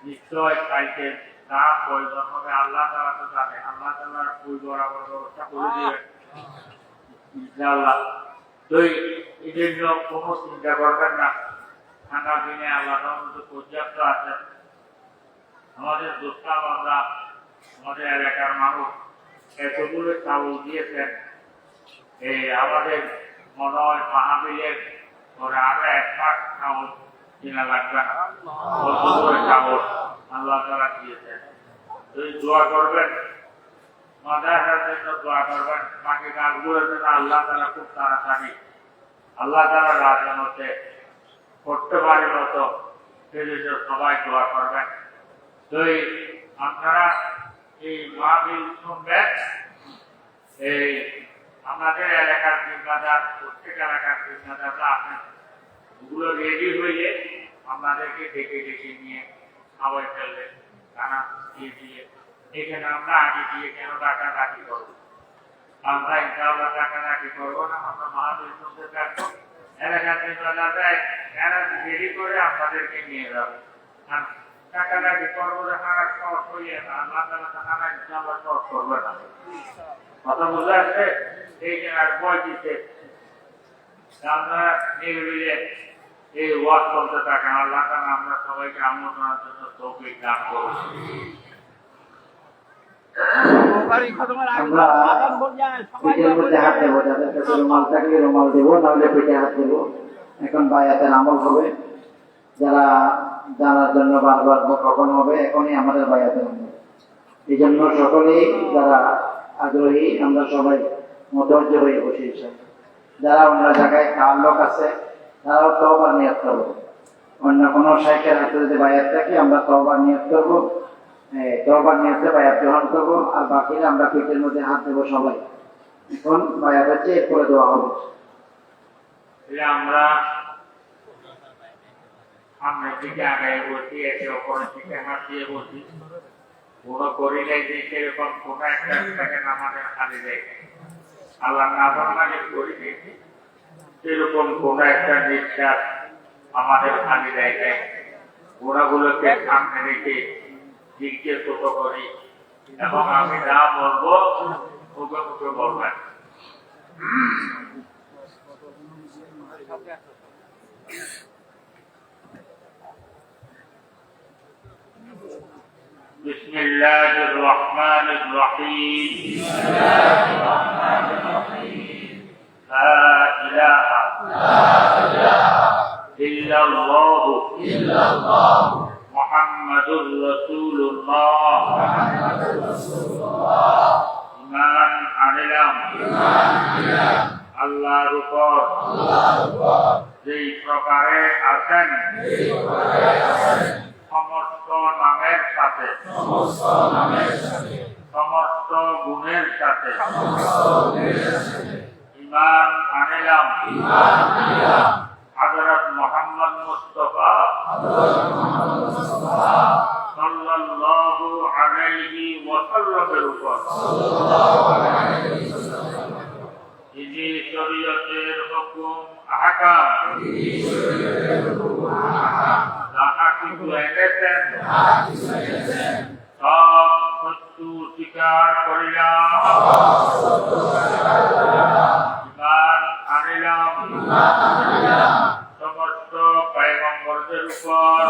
নিশ্চয় কালকে যা প্রয়োজন হবে আল্লাহ তাআলা তো জানে, আল্লাহ তাআলা ওই বরাবর ব্যবস্থা করে দিবেন ইনশাআল্লাহ। তো এই জন্য কোনো চিন্তা করবেন না, থাকার দিনে আল্লাহ পর্যাপ্ত আছেন। আমাদের দোস্তাব আমরা আমাদের এলাকার মানুষ এতগুলো চাউল দিয়েছেন, এই আমাদের মনে হয় মাহাবীরের পরে আরো 1 মাস চাউল কিনা লাগবে না, চাউল আল্লাহ তারা দিয়েছেন। দোয়া করবেন, মাদ্রাসার জন্য দোয়া করবেন, বাকি কাজগুলোর জন্য আল্লাহ তারা খুব তাড়াতাড়ি আল্লাহ তারা রাজের মধ্যে করতে পারে মতো সেজন্য সবাই দোয়া করবেন। তো আপনারা এই মাহফিল শুনবেন, এই আমাদের এলাকার জিম্মাদার, প্রত্যেক এলাকার জিম্মাদাররা আপনার ওগুলো রেডি হয়ে আপনাদেরকে ডেকে ডেকে নিয়ে খাওয়াই ফেলবেন, খানা দিয়ে দিয়ে। এখানে আমরা আগে দিয়ে কেন ডাকাডাকি করবো? আমরা ইনশাআল্লাহ ডাকাডাকি করবো না, আমরা মাহফিল শুনতে থাকবো। এলাকার জিম্মাদাররা এরা রেডি করে আপনাদেরকে নিয়ে যাবো। ডাকাডাকি করবো দেখা সহজ হইয়ে না, আল্লাহ তাআলা টাকা ইনশাআল্লাহ সহজ করবে না। কথা বোঝা যাচ্ছে? এই যে আর বয় দিতে আমরা নির্বিলে এই ওয়াজ করতে থাকেন। আল্লাহ তাআলা আমরা সবাইকে আমল করার জন্য তৌফিক দান করুন। এখন বায়াতের আমল হবে, যারা জানার জন্য বারবার কখন হবে, এখনই আমাদের বায়াতের আমল। এই জন্য সকলেই যারা আগ্রহী আমরা সবাই মতর্য হয়ে বসেছি। যারা অন্য জায়গায় খাওয়ার লোক আছে তারাও তওবার নিয়ত করবো। অন্য কোনো শাইখের হাতে যদি বায়াত থাকি আমরা তওবার নিয়ত করবো, তওবার নিয়তে বায়াত গ্রহণ করবো। আর বাকিরা আমরা পেটের মধ্যে হাত দেবো সবাই। এখন বায়াত হচ্ছে, এরপরে দেওয়া হবে। আমরা সামনের দিকে আগে বসি, একে অপরের দিকে হাত দিয়ে বসি। কোনো করিলেই যে সেরকম কোনো একটা সেকেন্ড আমাদের খালি দেয়, আল্লাহ নাফরমানি করি সেরকম কোনো একটা নিঃশ্বাস আমাদের খালি দেয়। ঘোড়াগুলোকে সামনে রেখে দিককে ছোট করি এবং আমি যা বলবো মুখে মুখে বলবেন। بسم الله الرحمن الرحيم. لا إله إلا الله محمد رسول الله. ইমান আনলাম আল্লাহর উপর যেই প্রকারে আছেন সমস্ত নামের সাথে, সমস্ত গুণের সাথে। ইমান আনলাম হযরত মুহাম্মদ মুস্তাফা সাল্লাল্লাহু আলাইহি ওয়াসাল্লামের উপর যিনি শরীয়তের হুকুম আহকাম যাহা কিছু এনেছেন সব সত্য স্বীকার করিলাম। ইমান আনিলাম সমস্ত পয়গম্বরদের উপর,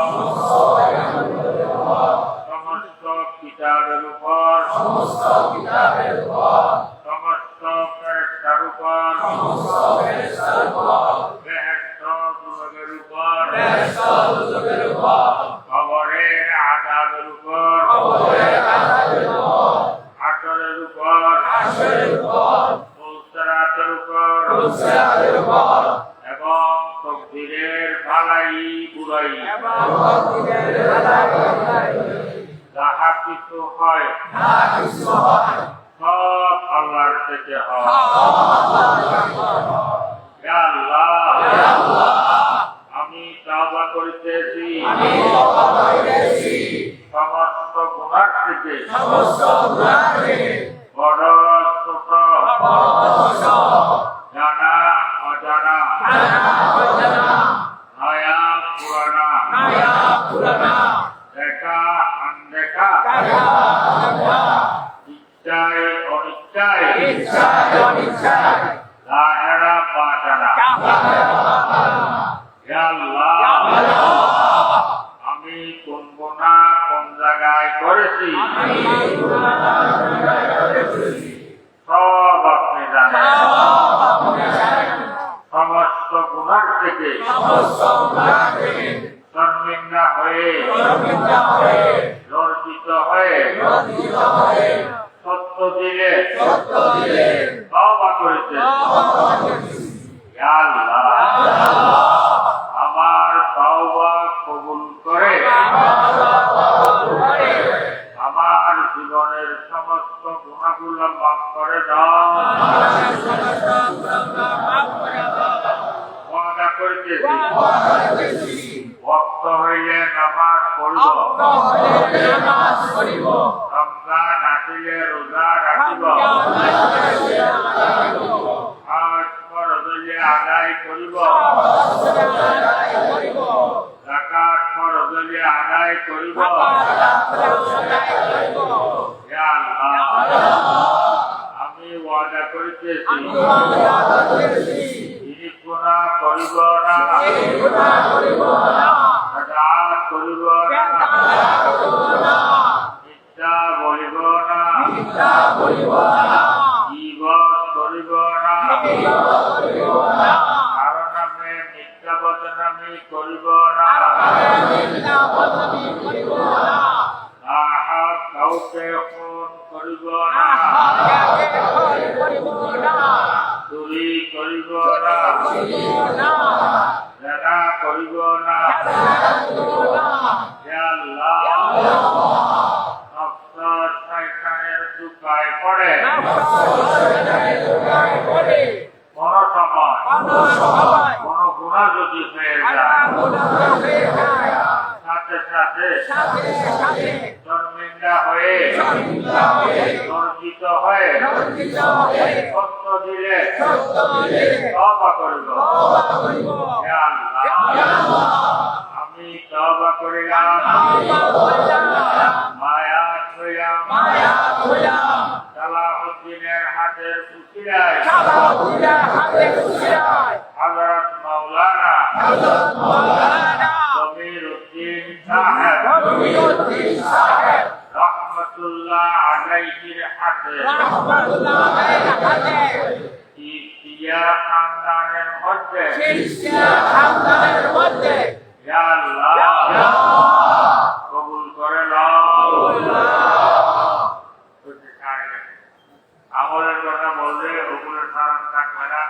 সমস্ত কিতাবের উপর, সমস্ত ফেরেশতার উপর, বেহেশত দুজকের উপর, কবরের আযাবের উপর, হাশরের উপর, ফুলসিরাতের উপর এবং তাকদীরের ভালাই বুরাই যাহা কিছু হয় সব আল্লাহর থেকে হয়। ইয়া আল্লাহ, আমি তওবা করিতেছি সমস্ত গুনাহ থেকে, বড় ছোট, জানা অজানা, নয়া পুরানা, দেখা আনদেখা, ইচ্ছায় অনিচ্ছায়, জাহেরা বাতানা। ইয়া আল্লাহ, থেকে শর্মিন্দা হয়ে লজ্জিত হয়ে সত্য দিলে তওবা করেছে। ইয়া আল্লাহ, আমার তওবা কবুল করে আমার জীবনের সমস্ত গুনাহগুলো মাফ করে দাও। ওয়াদা করিতেছি ভক্ত হইলে নামাজ পড়িব, রমজান আসিলে রোজা রাখিব, হজ ফরজ হইলে আদায় করিব, যাকাত ফরজ হইলে আদায় করিব। ইয়া আল্লাহ, আমি ওয়াদা করিতেছি গুনাহ করিব না, হারাম করিব না, মিথ্যা বলিব না, গীবত করিব না, কারো নামে মিথ্যা বদনামি করিব না, কাউকে খুন করিব না, চুরি করিব না, জেনা করিব না। ইয়া আল্লাহ, নফস শয়তানের দুকায় পড়ে কোন সময় কোন গুনাহ যদি হয়ে যায়, সাথে সাথে শর্মিন্দা হয়ে লজ্জিত হয়ে সত্য দিলে তওবা করিব। ইয়া আল্লাহ, আমি তওবা করিলাম, মায়াত হইলাম সালাহুদ্দিনের হাতের পুশিলায় হযরত মাওলানা জমিরউদ্দিন সাহেব রহমাতুল্লাহ আলাইহির হাতে চিশতিয়া খানদানের মধ্যে ইয়া আল্লাহ কবুল করে নাও। আমলের কথা বললে ওগুলোর সারাংশ থাকবে না।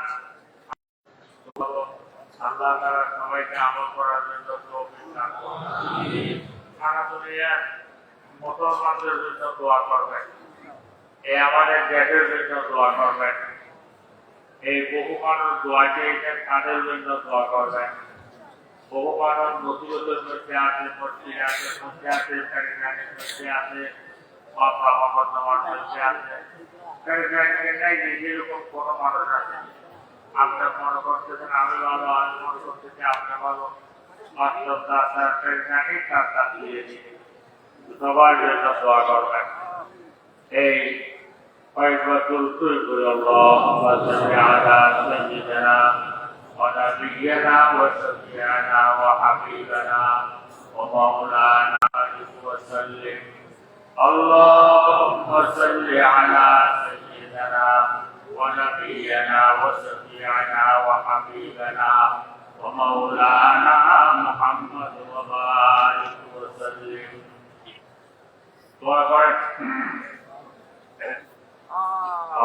আল্লাহ তাআলা সবাইকে আমল করার জন্য তৌফিক দান করুন। সারা দুনিয়ার মুসলমানদের জন্য দোয়া করবেন, এই আমাদের দেশের জন্য দোয়া করবেন, এই বহু মানুষ দোয়া চেয়েছেন তাদের জন্য দোয়া করবেন। বহু মানুষ মুসিবতের মধ্যে আছে, মসজিদে আছে, মধ্যে আছে, সারিগানের মধ্যে আছে, মাথা মকদ্দমার মধ্যে আছে, যেরকম কোন মানুষ আছে। আপনি মনে করতেছেন আমি ভালো, আমি মনে করতেছি আপনি ভালো, বাস্তবতা আপনার সারিগানি তার দিয়ে দিয়ে সবার জন্য দোয়া করবেন। এই কয়েকবার শুরু করে আল্লাহুম্মা সাল্লি আলা সাইয়্যিদিনা ওয়া নাবিয়্যিনা ওয়া শাফি'িনা ওয়া হাবিবানা ওয়া মাওলানা ওয়া সাল্লিম। আল্লাহুম্মা সাল্লি আলা সাইয়্যিদিনা ওয়া নাবিয়্যিনা ওয়া শাফি'িনা ওয়া হাবিবানা ওয়া মাওলানা মুহাম্মদ ওয়া বারিক ওয়া সাল্লিম। দোয়া করেন।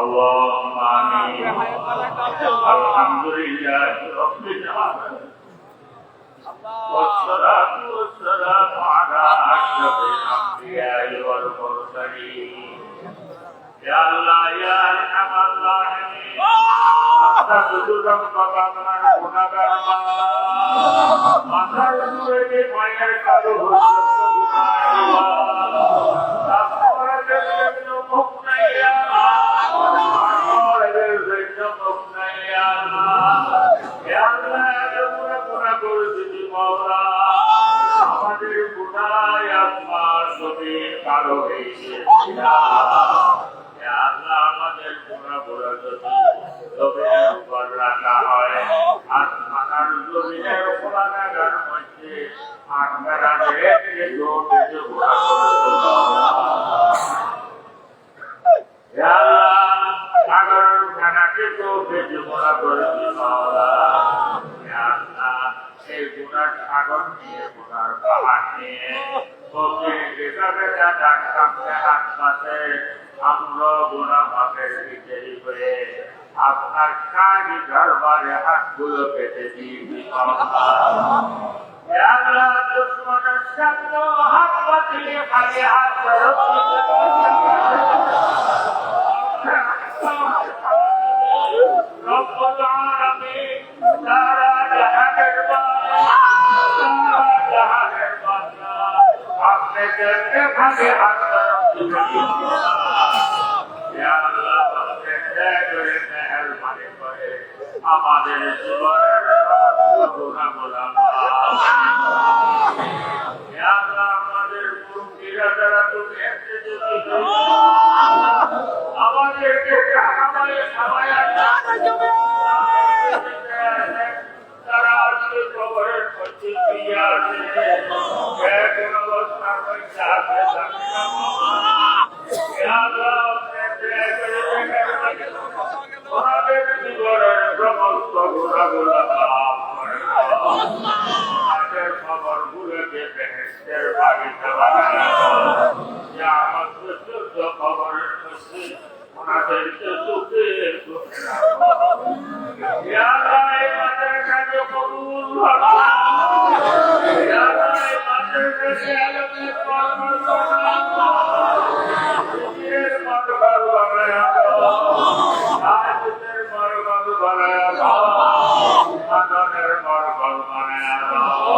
اللهم آمين. الحمد لله رب العالمين والصلاة والسلام على أشرف الأنبياء والمرسلين. يا الله يا أرحم الراحمين، أستغفر ذنبك من غنغر ما أستغفرك من يكره আমাদের পুরা পুরা জমিনের উপর রাখা হয়, আসমানার জমিনের উপর রাখার মধ্যে আপনারা সাগর খানাকে তো বেজে মোড়া করে সাগর নিয়ে গুনার পাহাড় নিয়ে ফকির হিসাবে যার সামনে হাত পাতে আমরা গুনাহ মাফের বিজয়ী হয়ে আপনার শাহী দরবারে হাতগুলো পেতে দিই আল্লাহ দুশ্মনের সামনে হাত পাতিয়ে খালি হাত رب العالمين سارا جهانের বাদশা আপনি দেখতে ভাগে হাত ইয়া আল্লাহ আপনি দয়া করে মেহেরবানি করে আমাদের জীবনের গুনাহগুলো ইয়া আল্লাহ আমাদের মুরব্বিরা যারা তুমি একসাথে আমাদেরকে জাহান্নামে সবাই তারা আজকে কবরের মধ্যে শুয়ে আছে কোন অবস্থার মধ্যে আছে ওনাদের জীবনের সমস্ত গুণাগুলো মাফ করে আমাদের খবরগুলোকে বেহেশতের বাড়িতে বানানো আমাদের শুদ্ধ খবরের মধ্যে ওনাদেরকে সুখে সুখে রাখো ইয়া আল্লাহ এই মাদের কাছে কবুল করো ইয়া আল্লাহ এই মাদের কাছে আলোকে কবুল করো দুনিয়ার মরগল বানায়া দাও আখিরাতের মরগল বানায়া দাও আদরের মরগল বানায়া দাও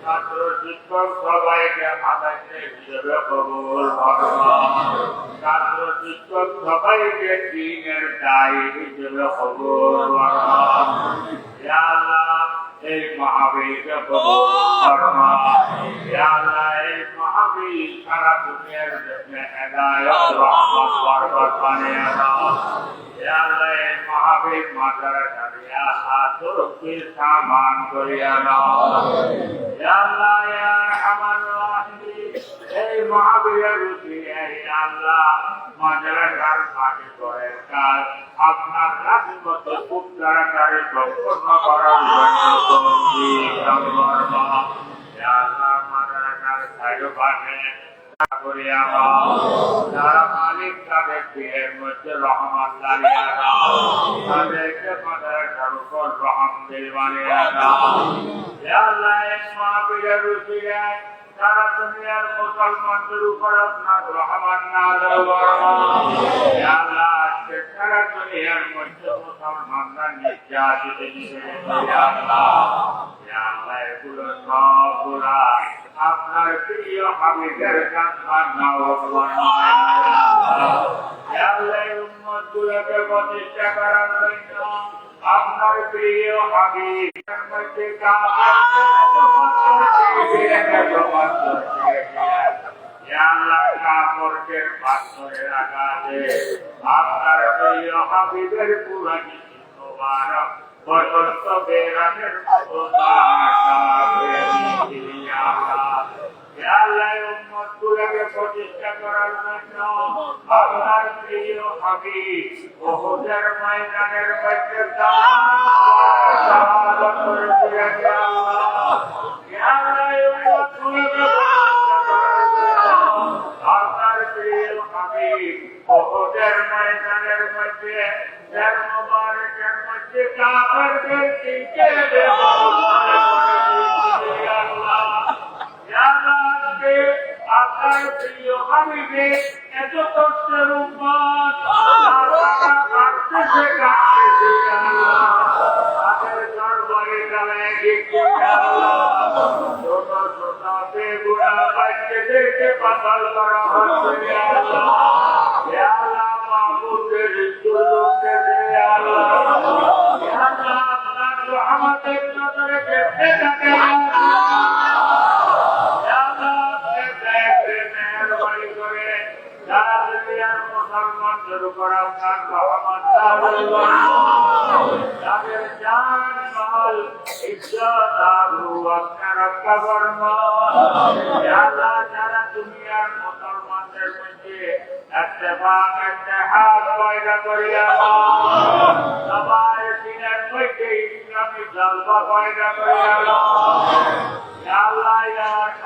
ছাত্র শিক্ষক সবাইকে আদায়তে হিসেবে কবুল করো ছাত্র শিক্ষক সবাইকে দ্বীনের দায়ী হিসেবে কবুল করো ইয়া আল্লাহ এই মাহফিলকে কবুল করো ইয়া আল্লাহ এই মাহফিল সারা দুনিয়ার জন্য হেদায়েত রহমত বরকত বানিয়ে দাও ইয়া আল্লাহ এই মাহফিল মাদ্রাসা দিয়া আতরকে সামান করিয়া দাও ইয়া আল্লাহ ইয়া আরহামার রাহিমিন এই মাহফিলের উসিলায় ইয়া আল্লাহ মাদ্রাসার মাটি করে কাজ আপনার রাজমত খুব তাড়াতাড়ি সম্পূর্ণ করার জন্য তৌফিক দান করুন ইয়া আল্লাহ মাদ্রাসার চারপাশে করিয়া দাও যারা মালিক তাদের দিলের মধ্যে রহমত দাঁড়িয়ে দাও তাদেরকে মাদ্রাসার উপর রহমতের বানিয়ে দাও ইয়া আল্লাহ এই মাহফিলের উসিলায় সারা দুনিয়ার মুসলমানদের উপর আপনার রহমত নাযিল করুন ইয়া আল্লাহ আজকে সারা দুনিয়ার মধ্যে মুসলমানরা নির্যাতিত ইয়া আল্লাহ এগুলো সবগুলা আপনার প্রিয় হাবিবের কাছে নাও ইয়া আল্লাহ এই উম্মতগুলোকে প্রতিষ্ঠা করার জন্য আপনার প্রিয় হাবিবের মধ্যে কাপড়ের পাথরের আঘাতে আপনার প্রিয় হাবিবের পুরানি মোবারক বসন্ত বেরানের প্রতিষ্ঠা করার জন্য আপনার প্রিয় হাবিব ওহুদের ময়দানের মধ্যে আপনার প্রিয় হাবিব ওহুদের ময়দানের মধ্যে মুবারকের মধ্যে কাফেরদের দিকে আপনার প্রিয় হাবিবে এত কষ্টের উম্মত কাঁদতেছে তাদের দরবারে গায়ে গিয়ে ছোট ছোট বেগুনা বাচ্চাদেরকে পাতাল করা হচ্ছে মাহবুবের লোককে আপনার আমাদের নজরে দেখতে থাকে মুসলমানদের উপর আপনার রহমত নাযিল করুন তাদের জান মাল ইজ্জত আবরু আপনার রক্ষা করুন ইয়া আল্লাহ যারা দুনিয়ার মুসলমানদের মধ্যে ইত্তেফাক ইত্তেহাদ পয়দা করিয়া দাও সবার দিনের মধ্যে ইসলামী জলবা পয়দা করিয়া দাও আল্লাহ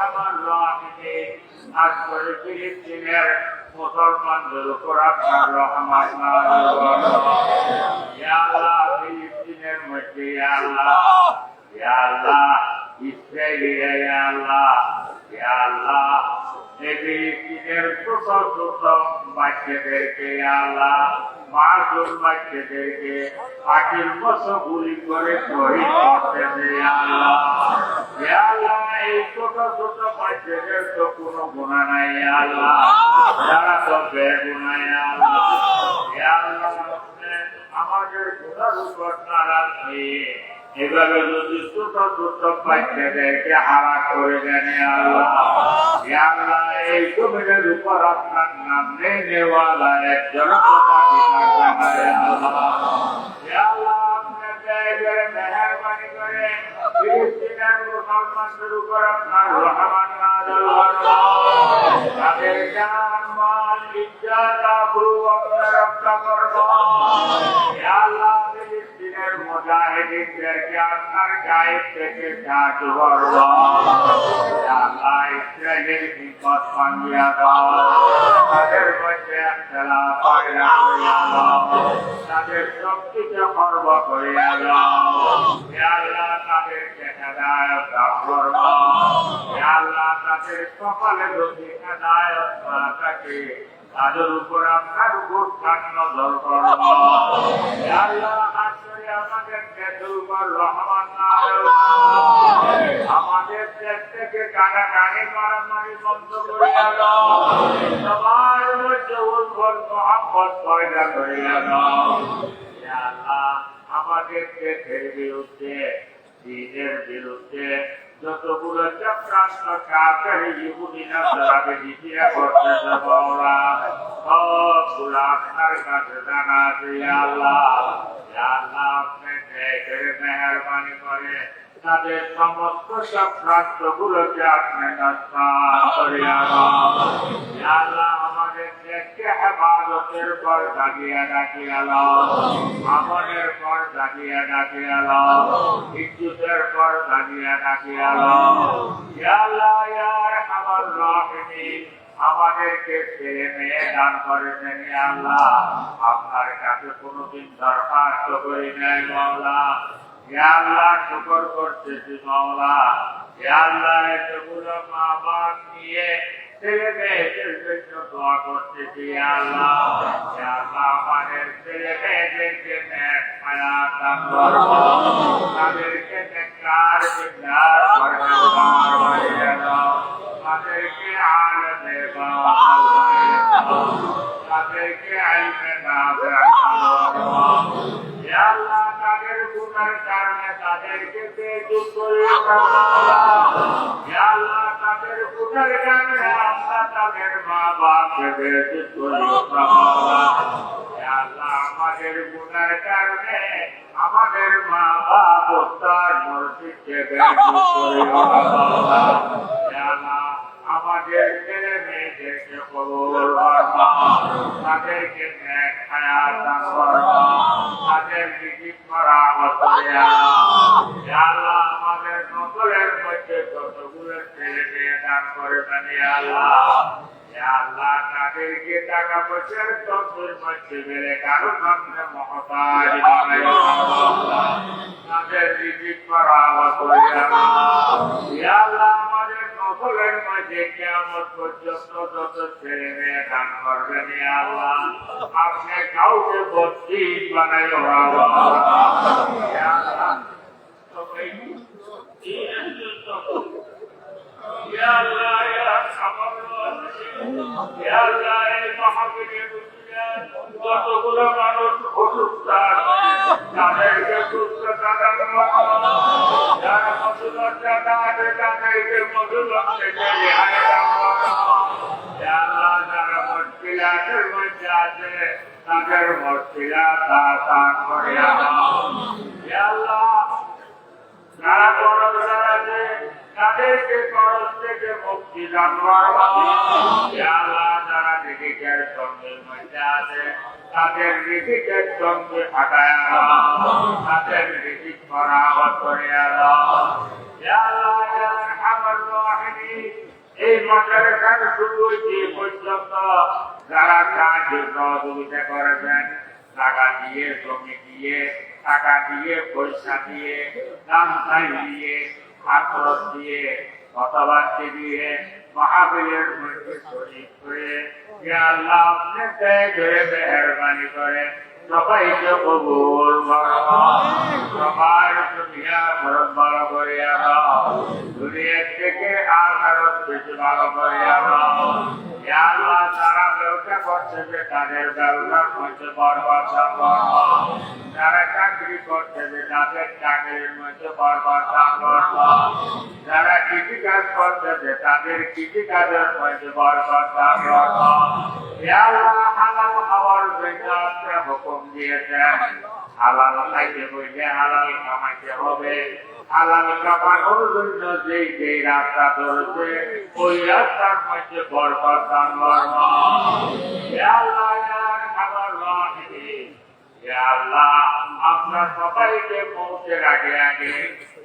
আমার রাহিমিন আজ করে ফিলিস্তিনের মুসলমানদের উপর আপনার রহমত নাযিল করুন ইয়া আল্লাহ ফিলিস্তিনের মধ্যে ইয়া আল্লাহ ইসরায়েলিরা ইয়া আল্লাহ এই ফিলিস্তিনের ছোট ছোট বাচ্চাদেরকে ইয়া আল্লাহ মাসুম বাচ্চাদেরকে পাখির মতো গুলি করে শহীদ করতেছে ইয়া আল্লাহ এই ছোট ছোট বাচ্চাদের তো কোনো গুনাহ নাই ইয়া আল্লাহ যারা তো বেগুনাহ ইয়া আল্লাহ আমাদের গুনার উপর নারাজ হয়ে এভাবে যদি ছোট ছোট বাচ্চাদেরকে হারাক করে দেন ইয়া আল্লাহ এই জমিনের উপর আপনার নাম নেওয়ালা একজন মেহরবানি করে ফিলিস্তিনের মুসলমানদের উপর আপনার রহমত নাযিল করুন তাদের জান মাল ইজ্জত আবরু আপনার রক্ষা করুন ইয়া আল্লাহ ফিলিস্তিনের মুজাহিদিনদেরকে আপনার গায়ে থেকে সাহায্য করুন ইয়া আল্লাহ ইসরায়েলের হিম্মত ভাঙিয়া দাও তাদের মধ্যে ইখতিলাফ পয়দা করিয়া দাও তাদের শক্তিকে খর্ব করিয়া দাও ইয়া আল্লাহ তাদেরকে হেদায়েত দান করুন ইয়া আল্লাহ তাদের কপালে যদি হেদায়েত না থাকে তাদের উপর আপনার গুরুত্ব নজর করুন ইয়া আল্লাহ আসলে আমাদের দেশের উপর রহমত নাযিল করুন আমাদের দেশ থেকে কাটাকাটি মারামারি বন্ধ করিয়া দাও সবার মধ্যে উদ্ভব মহব্বত পয়দা করিয়া দাও ইয়া আল্লাহ আমাদের দেশের বিরুদ্ধে দ্বীনের বিরুদ্ধে যতগুলো চক্রান্ত কাফের ইহুদিরা যারা বেশিরা করতেছে মাওলা সবগুলো আপনার কাছে জানা আছে ইয়া আল্লাহ আপনি দেখে মেহরবানি করে তাদের সমস্ত চক্রান্ত গুলোকে আপনি নষ্ট করিয়া দাও ইয়া আল্লাহ আমাদের দেশকে হেফাজতের পর দাঁড়িয়ে ডাকিয়া দাও আমনের পর দাঁড়িয়ে ডাকিয়া দাও ইজ্জতের পর দাঁড়িয়ে ডাকিয়া দাও ইয়া আল্লাহ ইয়া আরহামার রাহিমিন আমাদেরকে ছেলে মেয়ে দান করেছেন ইয়া আল্লাহ আপনার কাছে কোনোদিন দরখাস্ত করি নাই মাওলা ইয়া আল্লাহ শুকর করতেছি মাওলা ইয়া আল্লাহ এতগুলো মা বাপ নিয়ে ছেলে মেয়েদের জন্য দোয়া করতেছি ইয়া আল্লাহ আমাদের ছেলে মেয়েদেরকে নেক হায়াত দান করুন তাদেরকে নেককার জিন্দার পরহেজগার বানিয়ে দাও তাদেরকে আলেমে বানিয়ে দাও তাদেরকে ইলমে নাফি ইয়া আল্লাহ তাদের গুনার কারণে তাদেরকে বেইজ্জত করিও না ইয়া আল্লাহ তাদের গুনার কারণে আমরা তাদের মা বাপকে বেইজ্জত করিও না ইয়া আল্লাহ আমাদের গুনার কারণে আমাদের মা বাপ তার মসজিদকে বেইজ্জত করিও না ইয়া আল্লাহ আমাদের ছেলে মেয়েদেরকে কবুল ফরমাও তাদেরকে নেক হায়াত দান ফরমাও তাদের রিজিক বরাবর করে ইয়া আল্লাহ আমাদের নসলের মধ্যে যতগুলো ছেলে মেয়ে দান করবেন ইয়া আল্লাহ তাদেরকে টাকা পয়সার তন্ত্রের মধ্যে বেড়ে কারো সামনে মহতাজ বানাইও তাদের রিজিক বরাবর করে ইয়া আল্লাহ আমাদের নসলের মধ্যে কিয়ামত পর্যন্ত যত ছেলে মেয়ে দান করবেন ইয়া আল্লাহ আপনি কাউকে বস্তির বানাইও ইয়া আল্লাহ সবাই ইয়া আল্লাহ ইয়া ইয়া আল্লাহ এই মাহফিলে যতগুলো মানুষ অসুস্থ তাদেরকে সুস্থতা দান করুন যারা মধুলতা আছে তাদেরকে মধুলতা থেকে রেহাই দান করুন ইয়া আল্লাহ যারা মুশকিলাতের মধ্যে আছে তাদের মুশকিলাত আসান করে দাও ইয়া আল্লাহ যারা করজদার আছে তাদেরকে করজ থেকে মুক্তি দান করুন ইয়া আল্লাহ যারা রিজিকের সঙ্গের মধ্যে আছে তাদের রিজিকের সঙ্গে হাঁটায়া দাও তাদের রিজিক বরাবর করিয়া দাও ইয়া আল্লাহ ইয়া আরহাম মাদ্রাসা শুরু হয়েছে পর্যন্ত যারা সাহায্য সহযোগিতা করেছেন, টাকা দিয়ে, জমি দিয়ে, টাকা দিয়ে, পয়সা দিয়ে, দাম দিয়ে, খরচ দিয়ে, কথাবার্তা দিয়ে, মাহফিলের মধ্যে শরীক করে, আল্লাহ আপনি দয়া করে মেহরবানি করে সবাইকে কবুল করুন। সবার দুনিয়া খরচ ভালো করে আনাও, দুনিয়ার থেকে আখিরাত বেশি ভালো করে আনাও। ইয়া আল্লাহ, যারা ব্যবসা করতেছে তাদের ব্যবসার মধ্যে বরকত দান করুন। যারা চাকরি করতেছে তাদের চাকরির মধ্যে বরকত দান করুন। যারা কৃষিকাজ করতেছে তাদের কৃষিকাজের মধ্যে বরকত দান করুন। ইয়া আল্লাহ, হালাল খাওয়ার জন্য আপনি হুকুম দিয়েছেন, হালাল খাইতে হইলে হালাল কামাইতে হবে। হালাল কামানোর জন্য যে রাস্তা ধরেছে ওই রাস্তার মধ্যে বরকত দান করুন। ইয়া আল্লাহ, ইয়া আরহামার রাহিমিন, ইয়া আল্লাহ, আপনার সবাইকে মৌতের আগে আগে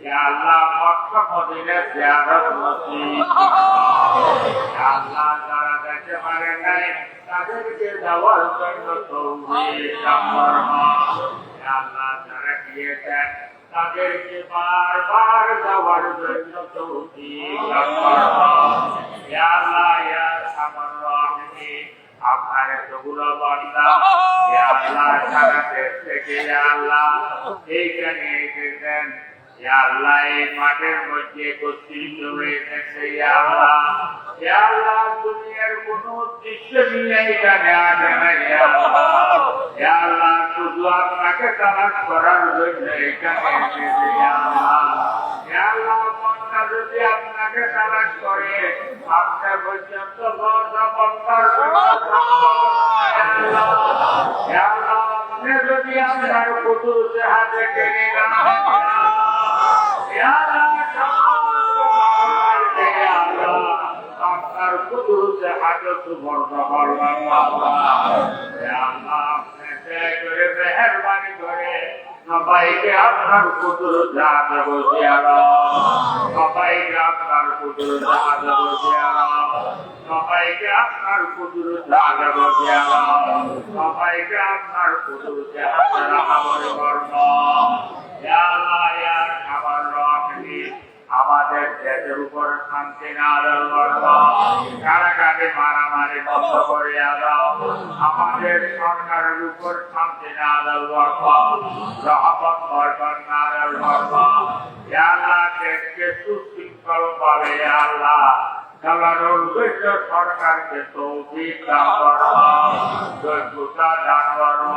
ইয়া আল্লাহ মক্কা মদিনা জিয়ারত নসিব করুন। ইয়া আল্লাহ, যারা যেতে পারে নাই তাদেরকে যাওয়ার জন্য তৌফিক দান করুন। ইয়া আল্লাহ, যারা গিয়েছেন তাদেরকে বারবার যাওয়ার জন্য তৌফিক দান করুন। ইয়া আল্লাহ, ইয়া আরহামার রাহিমিন, আপনার এতগুলো বান্দা ইয়া আল্লাহ সারা দেশ থেকে ইয়া আল্লাহ এইখানে এসেছেন। ইয়া আল্লাহ, এই মাঠের মধ্যে একত্রিত হয়েছে। ইয়া আল্লাহ, ইয়া আল্লাহ, দুনিয়ার কোন উদ্দেশ্য নিয়ে এখানে আসে না। ইয়া আল্লাহ, ইয়া আল্লাহ, শুধু আপনাকে তালাশ করার জন্য এখানে এসেছে। ইয়া আল্লাহ, ইয়া আল্লাহ, বান্দা যদি আপনাকে তালাশ করে আপনার পর্যন্ত বন্দার জন্য ইয়া আল্লাহ, আপনি যদি আপনার কুদরতে হাতে টেনে নেন আপনার কুদরতে হাতে সুবর্ণ করবেন। মেহরবানি করে সবাইকে আপনার কুদরতে হাতে বসিয়ে সবাইকে আপনার কুদরতে হাতে বসিয়ে সবাইকে আপনার কুদরতে হাতে বসিয়ে সবাইকে আপনার কুদরতে হাতে রাখা বলে কর্ম। আমাদের দেশের উপর শান্তি নাযিল করো, কারাগারে মারামারি বন্ধ করে দাও। আমাদের সরকারের উপর শান্তি নাযিল করো, রহমত বরকত নাযিল করো। ইয়া আল্লাহ, দেশকে সুশৃঙ্খল ভাবে ইয়া আল্লাহ চালানোর জন্য সরকারকে তৌফিক দান করো, যোগ্যতা দান করো।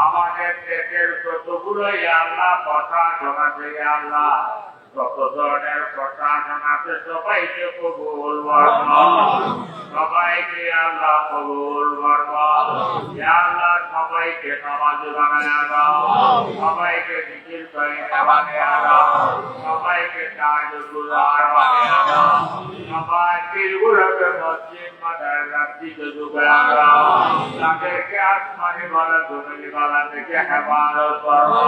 আমাদের দেশের যতগুলো ইয়া আল্লাহ প্রশাসন আছে ইয়া আল্লাহ, যত ধরনের প্রশাসন আছে সবাইকে কবুল করো, সবাইকে আল্লাহ কবুল করো। ইয়া আল্লাহ, সবাইকে নামাজি বানায়া দাও, সবাইকে জিকির করিতে বানায়া দাও, সবাইকে তাজুগুলার বানায়া দাও, সবাই পীরগুলোকে মসজিদ মাদ্রাসার দিকে ঢুকায়া দাও, তাদেরকে আসমানি বলা জমিনি বলা থেকে হেফাজত করো।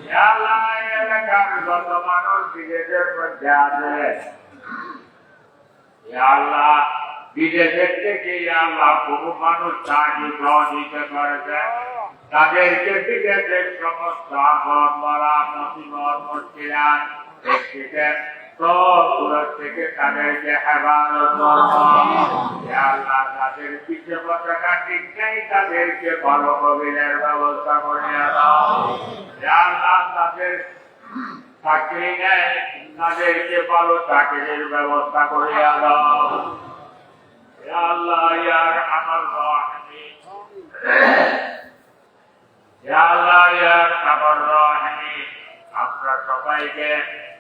ইয়া আল্লাহ, এলাকার যত মানুষ বিদেশের মধ্যে আছে ইয়া আল্লাহ, বিদেশের থেকে ইয়া আল্লাহ বহু মানুষ সাহায্য সহযোগিতা করেছে, তাদেরকে বিদেশের সমস্ত আপদ বলা মুসিবত মুশকিলাত দেখতেছেন সবগুলো থেকে তাদেরকে হেফাজত করো। ইয়া আল্লাহ, তাদের পিছে পতাকা ঠিক নেই, তাদেরকে ভালো কবিরের ব্যবস্থা করে দাও। ইয়া আল্লাহ, তাদের চাকরি নেই, তাদেরকে ভালো চাকরির ব্যবস্থা করে দাও। ইয়া আল্লাহ, ইয়া আরহামার রাহিমিন, ইয়া আল্লাহ, ইয়া আরহামার রাহিমিন, আপনারা সবাইকে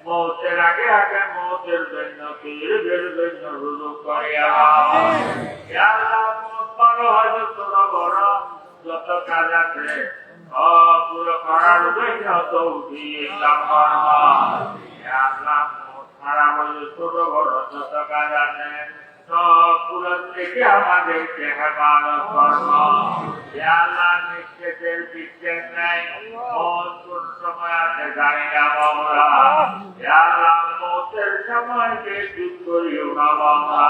মৌতের আগে আগে মৌতের জন্য পীরদের জন্য রুজু করে দাও। ইয়া আল্লাহ, মৌত বড় হয় ছোট বড় যত কাজ আছে পুরো করার জন্য তৌফিক দান করো। ইয়া আল্লাহ, মৌত মারা হলে ছোট বড় যত কাজ আছে সবগুলো থেকে আমাদেরকে হেফাজত করো। ইয়া আল্লাহ, নিশ্চিতের বিচ্ছেদ নাই, মৌত কোন সময় আছে জানি না মাওলা। ইয়া আল্লাহ, মৌতের সময়কে ঠিক করিও না বাবা।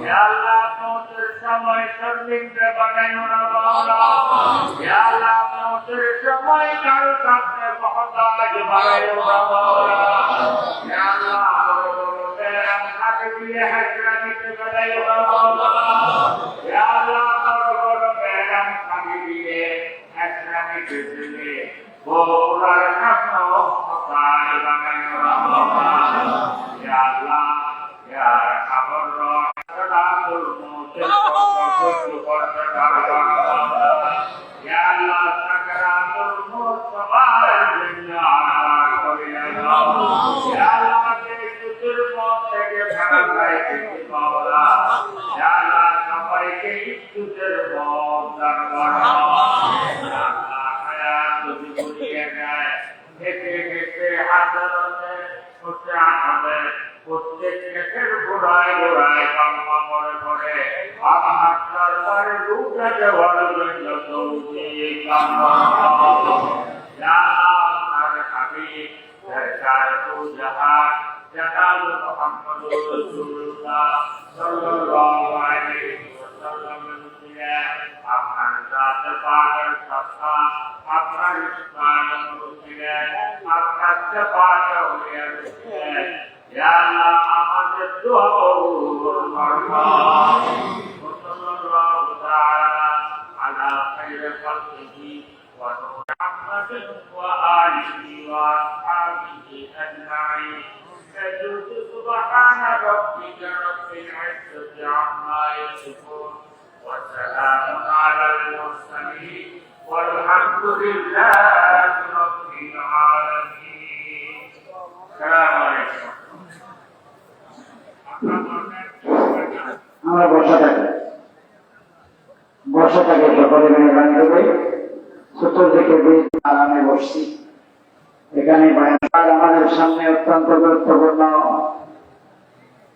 ইয়া আল্লাহ মওতের সময় শর্মিন্দা বানাইও না বাবা। ইয়া আল্লাহ মওতের সময় কারো কাছে মহতাজ বানাইও না বাবা। ইয়া আল্লাহ বড় বড় প্যারাম হাতে দিয়ে হাজরানিতে বানাইও না বাবা। ইয়া আল্লাহ বড় বড় প্যারাম হাতে দিয়ে হাজরানিতে দিলে ওরার সামনে মহতাজ বানাইও না বাবা। ইয়া আল্লাহ ইয়া খবর রাসূল মওতের সহ্য করতে পারবা না বাবা। ইয়া আল্লাহ সাকরাতুল মওত সবার জন্য আরাম করিয়া দাও। ইয়া আল্লাহ মৃত্যুর মত থেকে বাঁচাই দিতে বাবা। ইয়া আল্লাহ সবাইকে মৃত্যুর মত দান করো। ইয়া আল্লাহ হায়াত যদি বলিয়ে যায় হেঁটে হেঁটে হাজারতে হচ্ছে আমাদের প্রত্যেক ক্ষেত্রের গোড়ায় গোড়ায় কামনা করে করে আপনার দরবারে রূপে দেওয়ার জন্য তৌফিক কামনা করো। ইয়া আল্লাহ আপনার হাবিব সরকার দু জাহান জনাব মুহাম্মদুর রাসূলুল্লাহ সাল্লাল্লাহু আলাইহি ওয়াসাল্লামের উসিলা আপনার জাত পাকের সত্তা আপনার ইসলামের উসিলা আপনার শাফাত ওলিয়ার উসিলা ইয়া আল্লাহ আমাদের দোয়া কবুল ফরমাও। সাল্লাল্লাহু তাআলা আলা খাইরি খালকিহি ওয়া মুহাম্মাদিন ওয়া আলিহি ওয়া আসহাবিহি আজমাইন। سبحان ربك رب العزة عما يصفون وسلام على المرسلين والحمد لله رب العالمين. السلام عليكم. আমরা বসে থাকি সকলে মেহরবানি করে চতুর্দিকে আরামে বসছি। এখানে বয়ান আমাদের সামনে অত্যন্ত গুরুত্বপূর্ণ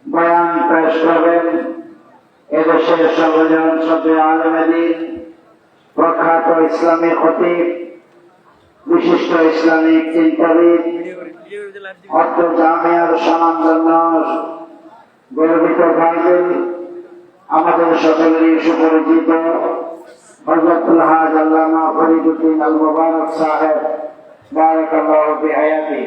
বয়ান পেশ করবেন এদেশের সর্বজন সভ্য আলেমে দ্বীন প্রখ্যাত ইসলামী খতিব বিশিষ্ট ইসলামিক চিন্তাবিদ অত্র জামিয়ার স্বনামধন্য গর্বিত ভাইদের আমাদের সকলেরই সুপরিচিত হযরতুল হাজ আল্লামা ফরিদউদ্দিন আল মুবারক সাহেব বারাকাল্লাহু ফি হায়াতি।